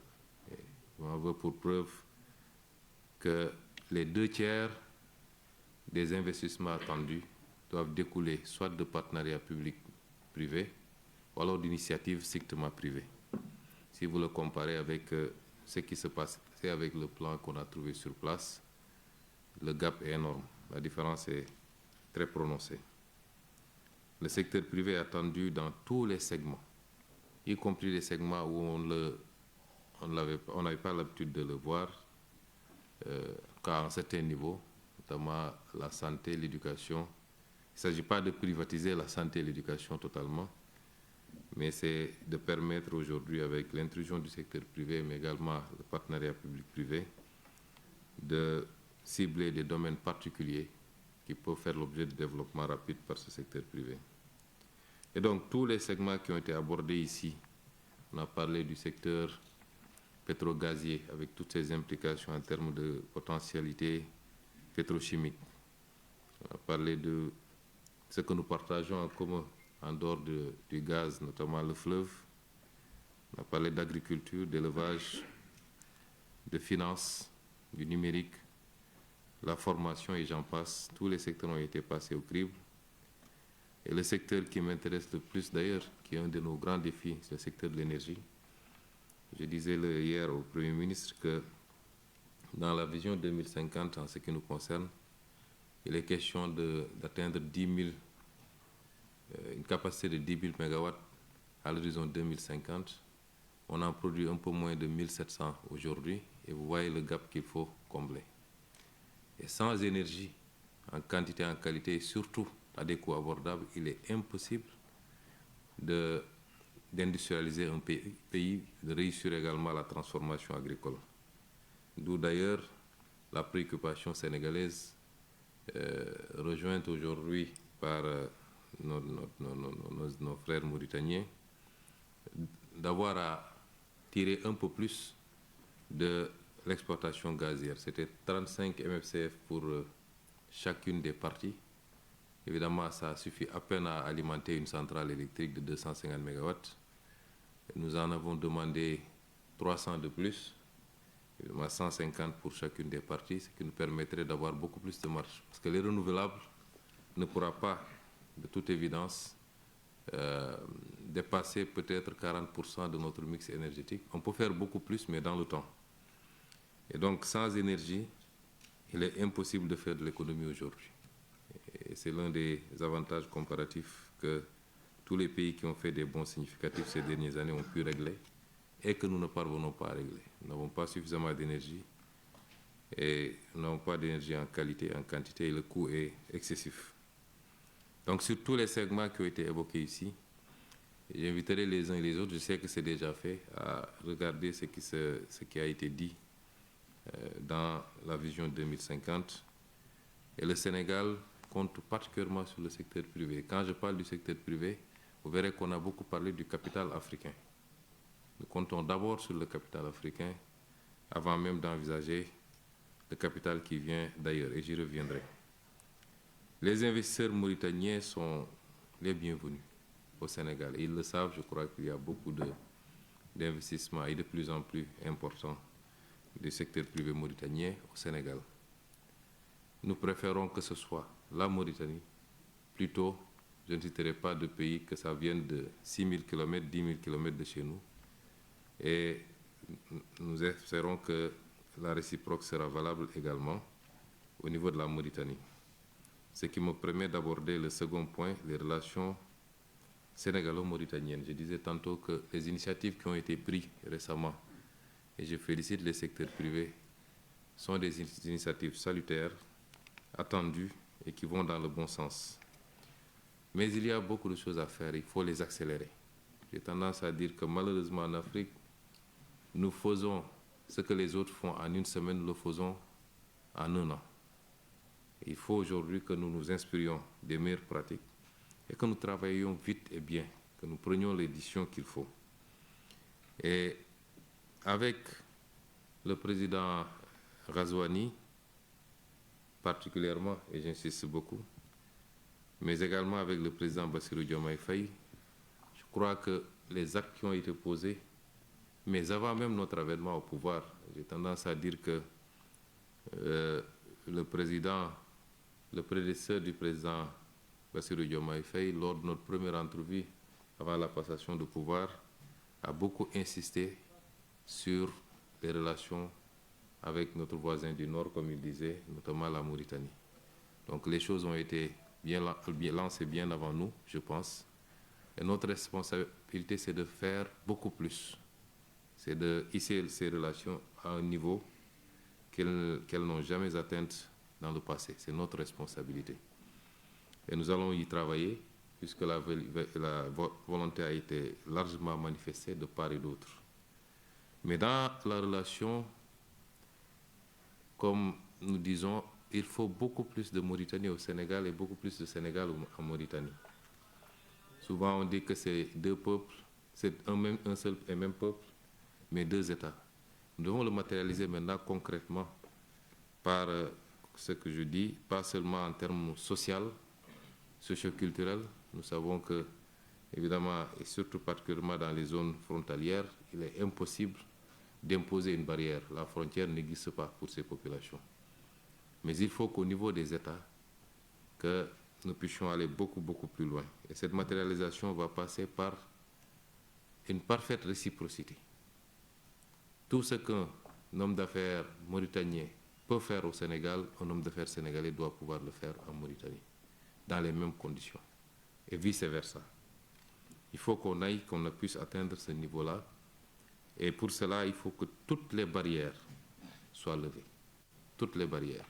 Et je m'en veux pour preuve que les 2/3 des investissements attendus doivent découler soit de partenariats publics-privés ou alors d'initiatives strictement privées. Si vous le comparez avec ce qui se passe avec le plan qu'on a trouvé sur place, le gap est énorme. la différence est très prononcée. Le secteur privé est attendu dans tous les segments, y compris les segments où on n'avait pas l'habitude de le voir, qu'à un certain niveau, notamment la santé, l'éducation. Il ne s'agit pas de privatiser la santé et l'éducation totalement, mais c'est de permettre aujourd'hui, avec l'intrusion du secteur privé, mais également le partenariat public-privé, de cibler des domaines particuliers qui peuvent faire l'objet de développement rapide par ce secteur privé. Et donc, tous les segments qui ont été abordés ici, on a parlé du secteur pétrogazier, avec toutes ses implications en termes de potentialité pétrochimique. On a parlé de ce que nous partageons en commun en dehors du gaz, notamment le fleuve. On a parlé d'agriculture, d'élevage, de finances, du numérique, la formation et j'en passe. Tous les secteurs ont été passés au crible. Et le secteur qui m'intéresse le plus d'ailleurs, qui est un de nos grands défis, c'est le secteur de l'énergie. Je disais hier au Premier ministre que dans la vision 2050, en ce qui nous concerne, il est question d'atteindre une capacité de 10 000 MW à l'horizon 2050. On en produit un peu moins de 1700 aujourd'hui et vous voyez le gap qu'il faut combler. Et sans énergie, en quantité, en qualité et surtout à des coûts abordables, il est impossible d'industrialiser un pays, de réussir également la transformation agricole. D'où d'ailleurs la préoccupation sénégalaise, rejointe aujourd'hui par nos frères mauritaniens, d'avoir à tirer un peu plus de l'exploitation gazière. C'était 35 MFCF pour chacune des parties. Évidemment, ça suffit à peine à alimenter une centrale électrique de 250 MW. Nous en avons demandé 300 de plus, évidemment 150 pour chacune des parties, ce qui nous permettrait d'avoir beaucoup plus de marge. Parce que les renouvelables ne pourra pas, de toute évidence, dépasser peut-être 40% de notre mix énergétique. On peut faire beaucoup plus, mais dans le temps. Et donc, sans énergie, il est impossible de faire de l'économie aujourd'hui. Et c'est l'un des avantages comparatifs que tous les pays qui ont fait des bons significatifs ces dernières années ont pu régler et que nous ne parvenons pas à régler. Nous n'avons pas suffisamment d'énergie et nous n'avons pas d'énergie en qualité, en quantité et le coût est excessif. Donc, sur tous les segments qui ont été évoqués ici, j'inviterai les uns et les autres, je sais que c'est déjà fait, à regarder ce qui a été dit dans la vision 2050. Et le Sénégal compte particulièrement sur le secteur privé. Quand je parle du secteur privé, vous verrez qu'on a beaucoup parlé du capital africain. Nous comptons d'abord sur le capital africain avant même d'envisager le capital qui vient d'ailleurs, et j'y reviendrai. Les investisseurs mauritaniens sont les bienvenus au Sénégal. Et ils le savent, je crois qu'il y a beaucoup d'investissements et de plus en plus importants du secteur privé mauritanien au Sénégal. Nous préférons que ce soit la Mauritanie. Plutôt, je ne citerai pas de pays que ça vienne de 6 000 km, 10 000 km de chez nous. Et nous espérons que la réciproque sera valable également au niveau de la Mauritanie. Ce qui me permet d'aborder le second point, les relations sénégalo-mauritaniennes. Je disais tantôt que les initiatives qui ont été prises récemment, et je félicite les secteurs privés, sont des initiatives salutaires, attendues et qui vont dans le bon sens. Mais il y a beaucoup de choses à faire, il faut les accélérer. J'ai tendance à dire que malheureusement en Afrique, nous faisons ce que les autres font en une semaine, nous le faisons en un an. Il faut aujourd'hui que nous nous inspirions des meilleures pratiques et que nous travaillions vite et bien, que nous prenions les décisions qu'il faut. Et avec le président Ghazouani, particulièrement, et j'insiste beaucoup, mais également avec le président Bassirou Diomaye Faye, je crois que les actes qui ont été posés, mais avant même notre avènement au pouvoir, j'ai tendance à dire que le prédécesseur du président Bassirou Diomaye Faye, lors de notre première entrevue avant la passation de pouvoir, a beaucoup insisté sur les relations avec notre voisin du Nord, comme il disait, notamment la Mauritanie. Donc les choses ont été bien lancées bien avant nous, je pense. Et notre responsabilité, c'est de faire beaucoup plus. C'est de hisser ces relations à un niveau qu'elles n'ont jamais atteint dans le passé. C'est notre responsabilité. Et nous allons y travailler, puisque la volonté a été largement manifestée de part et d'autre. Mais dans la relation, comme nous disons, il faut beaucoup plus de Mauritanie au Sénégal et beaucoup plus de Sénégal en Mauritanie. Souvent, on dit que c'est deux peuples, c'est un seul et même peuple, mais deux États. Nous devons le matérialiser maintenant concrètement par ce que je dis, pas seulement en termes sociaux, socioculturels. Nous savons que, évidemment, et surtout particulièrement dans les zones frontalières, il est impossible d'imposer une barrière. La frontière n'existe pas pour ces populations. Mais il faut qu'au niveau des États, que nous puissions aller beaucoup, beaucoup plus loin. Et cette matérialisation va passer par une parfaite réciprocité. Tout ce qu'un homme d'affaires mauritanien peut faire au Sénégal, un homme d'affaires sénégalais doit pouvoir le faire en Mauritanie, dans les mêmes conditions, et vice-versa. Il faut qu'on puisse atteindre ce niveau-là, et pour cela, il faut que toutes les barrières soient levées. Toutes les barrières.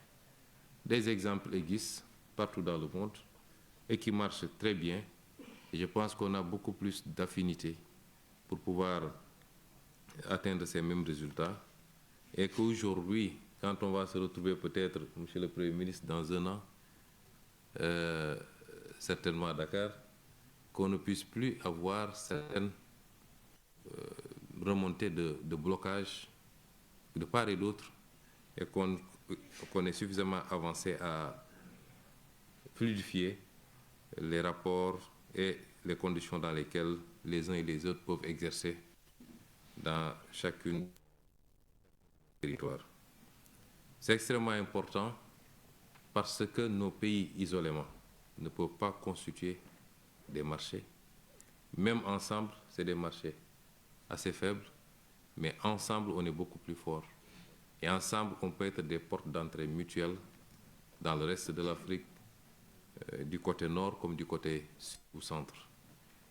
Des exemples existent partout dans le monde et qui marchent très bien. Et je pense qu'on a beaucoup plus d'affinité pour pouvoir atteindre ces mêmes résultats. Et qu'aujourd'hui, quand on va se retrouver peut-être, Monsieur le Premier ministre, dans un an, certainement à Dakar, qu'on ne puisse plus avoir certaines remontées de blocage de part et d'autre, et qu'on ait suffisamment avancé à fluidifier les rapports et les conditions dans lesquelles les uns et les autres peuvent exercer dans chacune des territoires. C'est extrêmement important parce que nos pays isolément ne peuvent pas constituer des marchés. Même ensemble, c'est des marchés assez faibles, mais ensemble, on est beaucoup plus fort. Et ensemble, on peut être des portes d'entrée mutuelles dans le reste de l'Afrique, du côté nord comme du côté sud ou centre.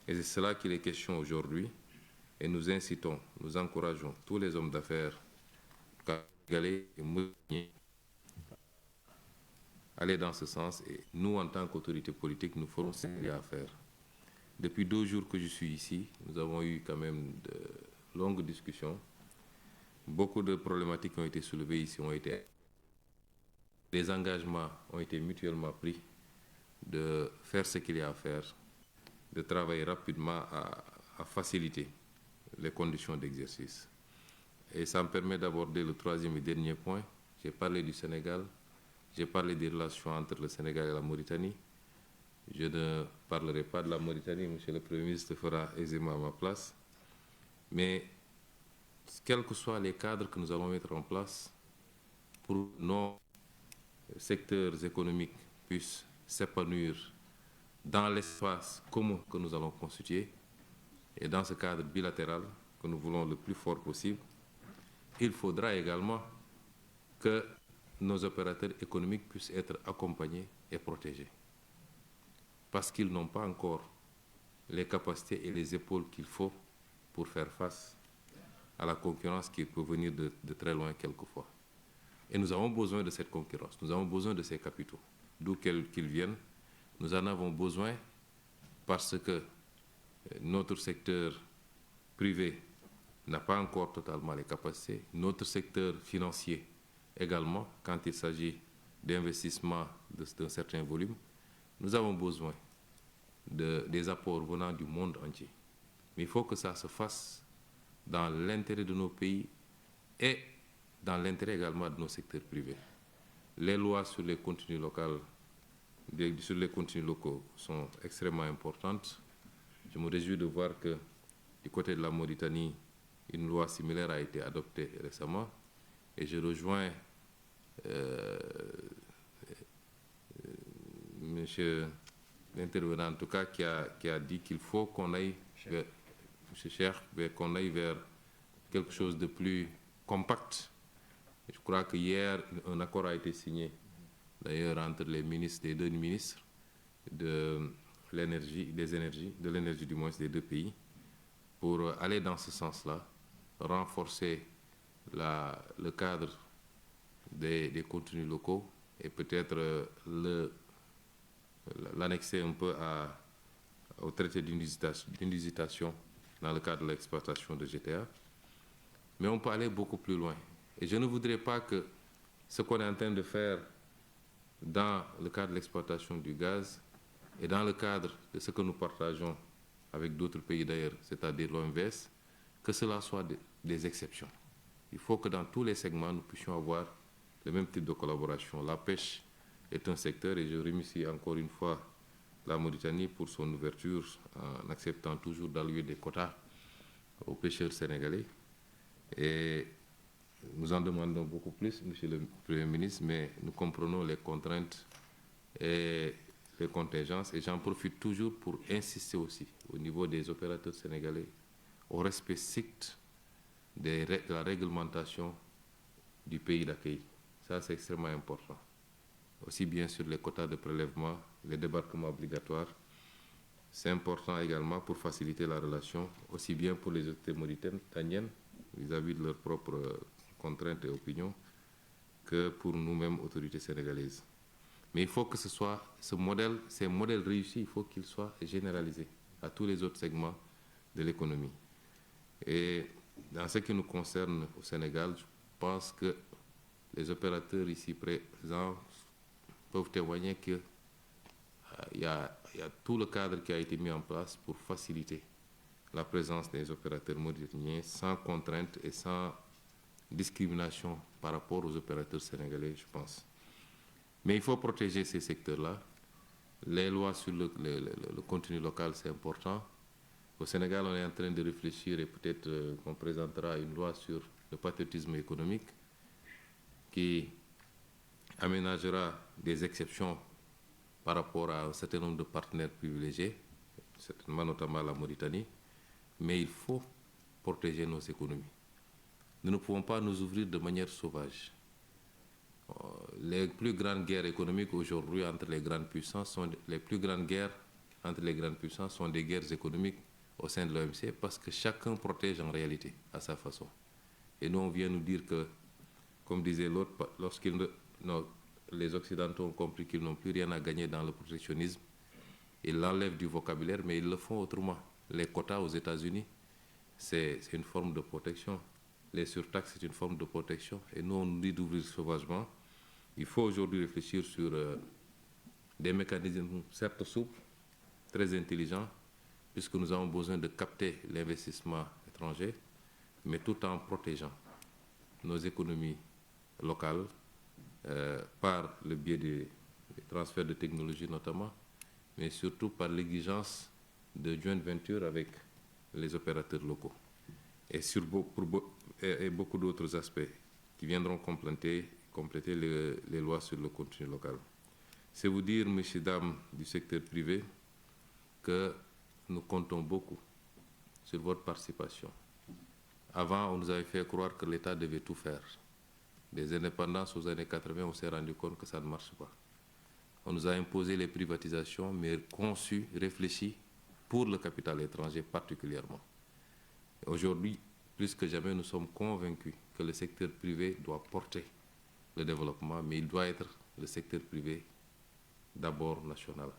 Et c'est cela qu'il est question aujourd'hui. Et nous incitons, nous encourageons tous les hommes d'affaires sénégalais et mauritaniens à aller dans ce sens. Et nous, en tant qu'autorité politique, nous ferons ce qu'il y a à faire. Depuis 2 jours que je suis ici, nous avons eu quand même de longues discussions. Beaucoup de problématiques ont été soulevées ici, des engagements ont été mutuellement pris de faire ce qu'il y a à faire, de travailler rapidement à faciliter les conditions d'exercice. Et ça me permet d'aborder le 3e et dernier point. J'ai parlé du Sénégal, j'ai parlé des relations entre le Sénégal et la Mauritanie. Je ne parlerai pas de la Mauritanie, Monsieur le Premier ministre fera aisément à ma place. Mais quels que soient les cadres que nous allons mettre en place pour que nos secteurs économiques puissent s'épanouir dans l'espace commun que nous allons constituer et dans ce cadre bilatéral que nous voulons le plus fort possible, il faudra également que nos opérateurs économiques puissent être accompagnés et protégés. Parce qu'ils n'ont pas encore les capacités et les épaules qu'il faut pour faire face à la concurrence qui peut venir de très loin quelquefois. Et nous avons besoin de cette concurrence, nous avons besoin de ces capitaux, d'où qu'ils viennent. Nous en avons besoin parce que notre secteur privé n'a pas encore totalement les capacités, notre secteur financier également, quand il s'agit d'investissements d'un certain volume, nous avons besoin des apports venant du monde entier. Mais il faut que ça se fasse dans l'intérêt de nos pays et dans l'intérêt également de nos secteurs privés. Les lois sur les contenus locaux, sur les contenus locaux sont extrêmement importantes. Je me réjouis de voir que du côté de la Mauritanie, une loi similaire a été adoptée récemment. Et je rejoins monsieur l'intervenant, en tout cas, qui a dit qu'il faut qu'on aille vers, monsieur Cheikh, qu'on aille vers quelque chose de plus compact. Je crois que hier, un accord a été signé d'ailleurs entre les ministres, les deux ministres de l'énergie, de l'énergie du moins des deux pays, pour aller dans ce sens-là, renforcer le cadre des contenus locaux et peut-être l'annexer un peu au traité d'unification dans le cadre de l'exploitation de GTA. Mais on peut aller beaucoup plus loin. Et je ne voudrais pas que ce qu'on est en train de faire dans le cadre de l'exploitation du gaz et dans le cadre de ce que nous partageons avec d'autres pays d'ailleurs, c'est-à-dire l'OMVS, que cela soit des exceptions. Il faut que dans tous les segments, nous puissions avoir le même type de collaboration. La pêche est un secteur, et je remercie encore une fois la Mauritanie pour son ouverture en acceptant toujours d'allouer des quotas aux pêcheurs sénégalais. Et nous en demandons beaucoup plus, Monsieur le Premier ministre, mais nous comprenons les contraintes et les contingences. Et j'en profite toujours pour insister aussi au niveau des opérateurs sénégalais au respect strict de la réglementation du pays d'accueil. Ça, c'est extrêmement important. Aussi bien sur les quotas de prélèvement, les débarquements obligatoires. C'est important également pour faciliter la relation, aussi bien pour les autorités mauritaniennes vis-à-vis de leurs propres contraintes et opinions, que pour nous-mêmes, autorités sénégalaises. Mais il faut que ces modèles réussis, il faut qu'ils soient généralisés à tous les autres segments de l'économie. Et dans ce qui nous concerne au Sénégal, je pense que les opérateurs ici présents peuvent témoigner qu'il y a tout le cadre qui a été mis en place pour faciliter la présence des opérateurs mauritaniens sans contrainte et sans discrimination par rapport aux opérateurs sénégalais, je pense. Mais il faut protéger ces secteurs-là. Les lois sur le contenu local, c'est important. Au Sénégal, on est en train de réfléchir et peut-être qu'on présentera une loi sur le patriotisme économique qui aménagera des exceptions par rapport à un certain nombre de partenaires privilégiés, certainement notamment la Mauritanie, mais il faut protéger nos économies. Nous ne pouvons pas nous ouvrir de manière sauvage. Les plus grandes guerres économiques aujourd'hui entre les grandes puissances sont des guerres économiques au sein de l'OMC parce que chacun protège en réalité à sa façon. Et nous, on vient nous dire que, comme disait l'autre, les Occidentaux ont compris qu'ils n'ont plus rien à gagner dans le protectionnisme, ils l'enlèvent du vocabulaire, mais ils le font autrement. Les quotas aux États-Unis, c'est une forme de protection. Les surtaxes, c'est une forme de protection. Et nous, on nous dit d'ouvrir sauvagement. Il faut aujourd'hui réfléchir sur des mécanismes certes souples, très intelligents, puisque nous avons besoin de capter l'investissement étranger, mais tout en protégeant nos économies locales par le biais des transferts de technologies notamment, mais surtout par l'exigence de joint venture avec les opérateurs locaux. Et beaucoup d'autres aspects qui viendront compléter les lois sur le contenu local. C'est vous dire, messieurs, dames du secteur privé, que nous comptons beaucoup sur votre participation. Avant, on nous avait fait croire que l'État devait tout faire. Des indépendances aux années 80, on s'est rendu compte que ça ne marche pas. On nous a imposé les privatisations, mais conçues, réfléchies pour le capital étranger particulièrement. Aujourd'hui, plus que jamais, nous sommes convaincus que le secteur privé doit porter le développement, mais il doit être le secteur privé d'abord national.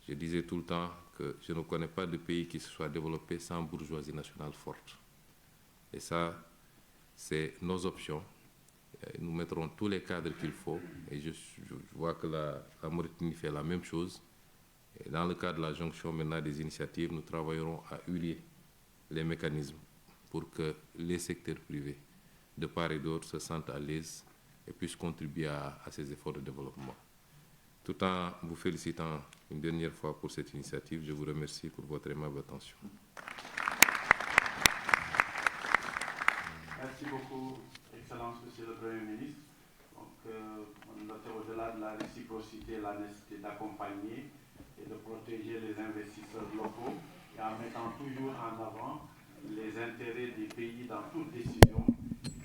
Je disais tout le temps que je ne connais pas de pays qui se soit développé sans bourgeoisie nationale forte. Et ça, c'est nos options. Nous mettrons tous les cadres qu'il faut. Et je vois que la Mauritanie fait la même chose. Et dans le cadre de la jonction maintenant des initiatives, nous travaillerons à huiler les mécanismes pour que les secteurs privés, de part et d'autre, se sentent à l'aise et puissent contribuer à ces efforts de développement. Tout en vous félicitant une dernière fois pour cette initiative, je vous remercie pour votre aimable attention. Merci beaucoup, Excellence, Monsieur le Premier ministre. Donc, on notait au-delà de la réciprocité la nécessité d'accompagner et de protéger les investisseurs locaux et en mettant toujours en avant les intérêts des pays dans toute décision,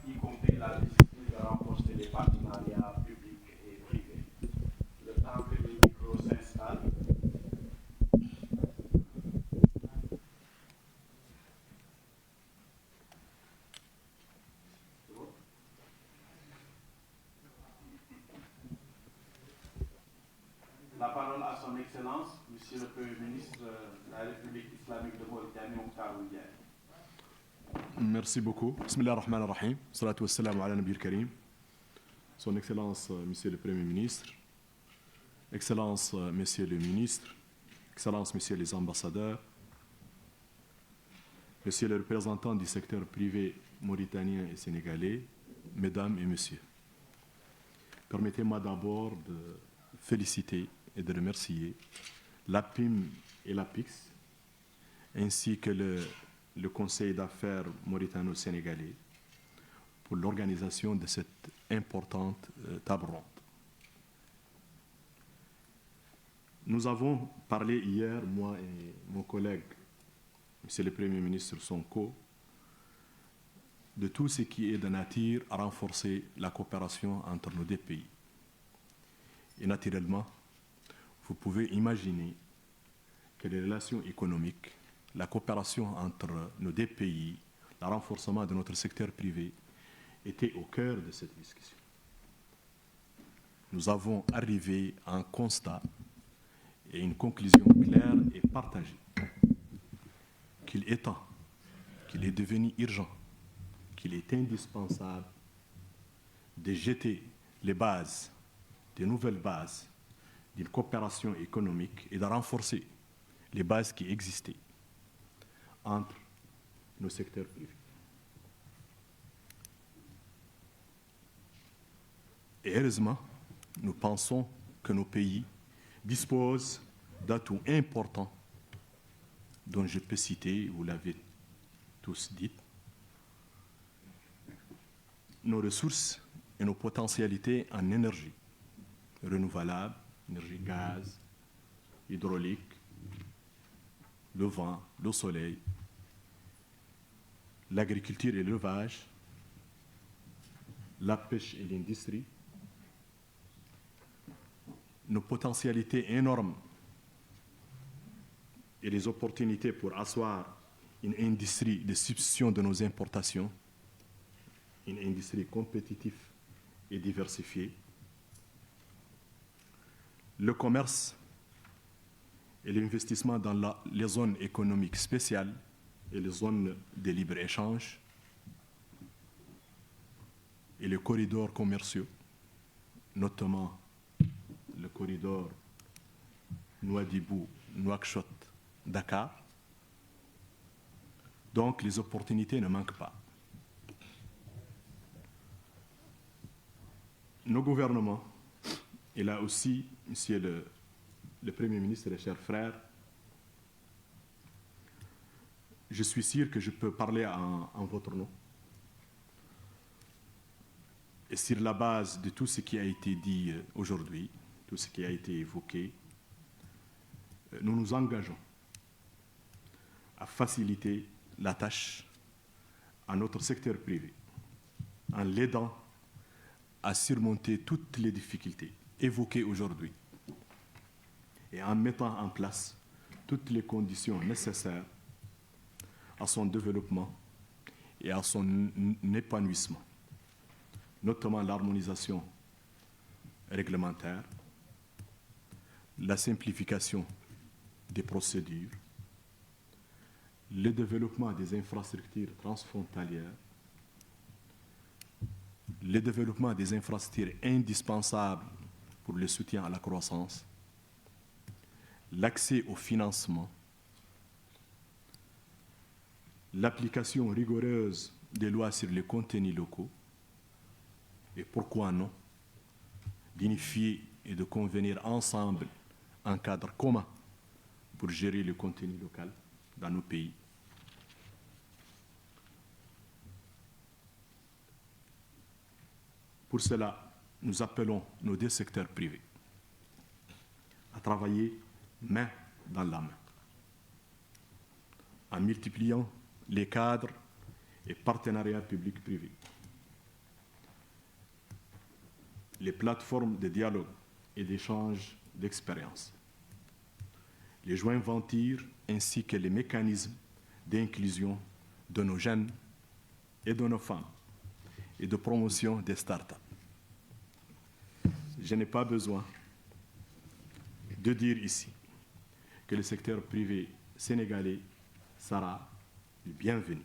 y compris la discipline de renforcer les partenariats publics et privés. son Excellence, Monsieur le Premier ministre de la République islamique de Mauritanie, Mokhtar Ould Diagne. Merci beaucoup. Bismillah ar-Rahman ar-Rahim. Salatu wassalamu ala Nabi al-Karim. Son Excellence, Monsieur le Premier ministre, Excellence, Messieurs les ministres, Excellence, Messieurs les ambassadeurs, Messieurs les représentants du secteur privé mauritanien et sénégalais, Mesdames et Messieurs. Permettez-moi d'abord de féliciter et de remercier l'APIM et l'APIX, ainsi que le Conseil d'affaires mauritano-sénégalais pour l'organisation de cette importante table ronde. Nous avons parlé hier, moi et mon collègue, Monsieur le Premier ministre Sonko, de tout ce qui est de nature à renforcer la coopération entre nos deux pays. Et naturellement, vous pouvez imaginer que les relations économiques, la coopération entre nos deux pays, le renforcement de notre secteur privé étaient au cœur de cette discussion. Nous avons arrivé à un constat et une conclusion claire et partagée qu'il est temps, qu'il est devenu urgent, qu'il est indispensable de jeter les bases, de nouvelles bases d'une coopération économique et de renforcer les bases qui existaient entre nos secteurs privés. Et heureusement, nous pensons que nos pays disposent d'atouts importants dont je peux citer, vous l'avez tous dit, nos ressources et nos potentialités en énergie renouvelable, énergie gaz, hydraulique, le vent, le soleil, l'agriculture et l'élevage, la pêche et l'industrie, nos potentialités énormes et les opportunités pour asseoir une industrie de substitution de nos importations, une industrie compétitive et diversifiée, le commerce et l'investissement dans les zones économiques spéciales et les zones de libre-échange et les corridors commerciaux, notamment le corridor Nouadhibou-Nouakchott-Dakar. Donc les opportunités ne manquent pas. Nos gouvernements, et là aussi, Monsieur le Premier ministre et les chers frères, je suis sûr que je peux parler en votre nom. Et sur la base de tout ce qui a été dit aujourd'hui, tout ce qui a été évoqué, nous nous engageons à faciliter la tâche à notre secteur privé, en l'aidant à surmonter toutes les difficultés évoquées aujourd'hui et en mettant en place toutes les conditions nécessaires à son développement et à son épanouissement, notamment l'harmonisation réglementaire, la simplification des procédures, le développement des infrastructures transfrontalières, le développement des infrastructures indispensables pour le soutien à la croissance, l'accès au financement, l'application rigoureuse des lois sur les contenus locaux, et pourquoi non, d'unifier et de convenir ensemble un cadre commun pour gérer le contenu local dans nos pays. Pour cela, nous appelons nos deux secteurs privés à travailler main dans la main, en multipliant les cadres et partenariats publics-privés, les plateformes de dialogue et d'échange d'expériences, les joint ventures ainsi que les mécanismes d'inclusion de nos jeunes et de nos femmes et de promotion des start-up. Je n'ai pas besoin de dire ici que le secteur privé sénégalais sera le bienvenu.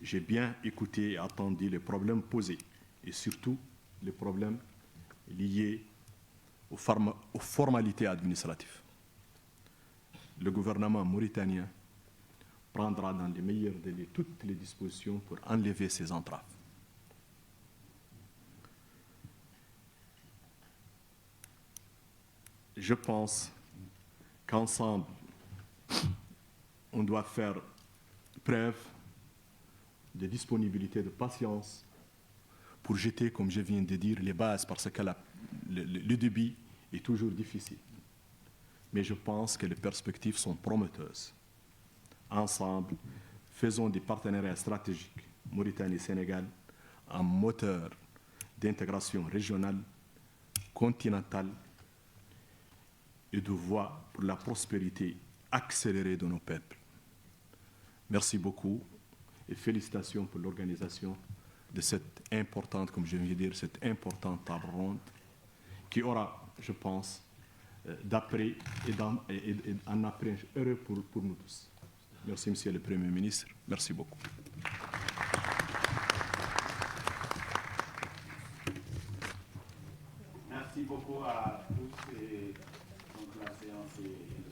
J'ai bien écouté et attendu les problèmes posés et surtout les problèmes liés aux formalités administratives. Le gouvernement mauritanien prendra dans les meilleurs délais toutes les dispositions pour enlever ces entraves. Je pense qu'ensemble, on doit faire preuve de disponibilité, de patience pour jeter, comme je viens de dire, les bases, parce que le débit est toujours difficile. Mais je pense que les perspectives sont prometteuses. Ensemble, faisons des partenariats stratégiques, Mauritanie-Sénégal, un moteur d'intégration régionale, continentale et de voie pour la prospérité accélérée de nos peuples. Merci beaucoup et félicitations pour l'organisation de cette importante, comme je viens de dire, cette importante table ronde qui aura, je pense, d'après et un après heureux pour nous tous. Merci, Monsieur le Premier ministre. Merci beaucoup. Merci beaucoup à tous et donc la séance est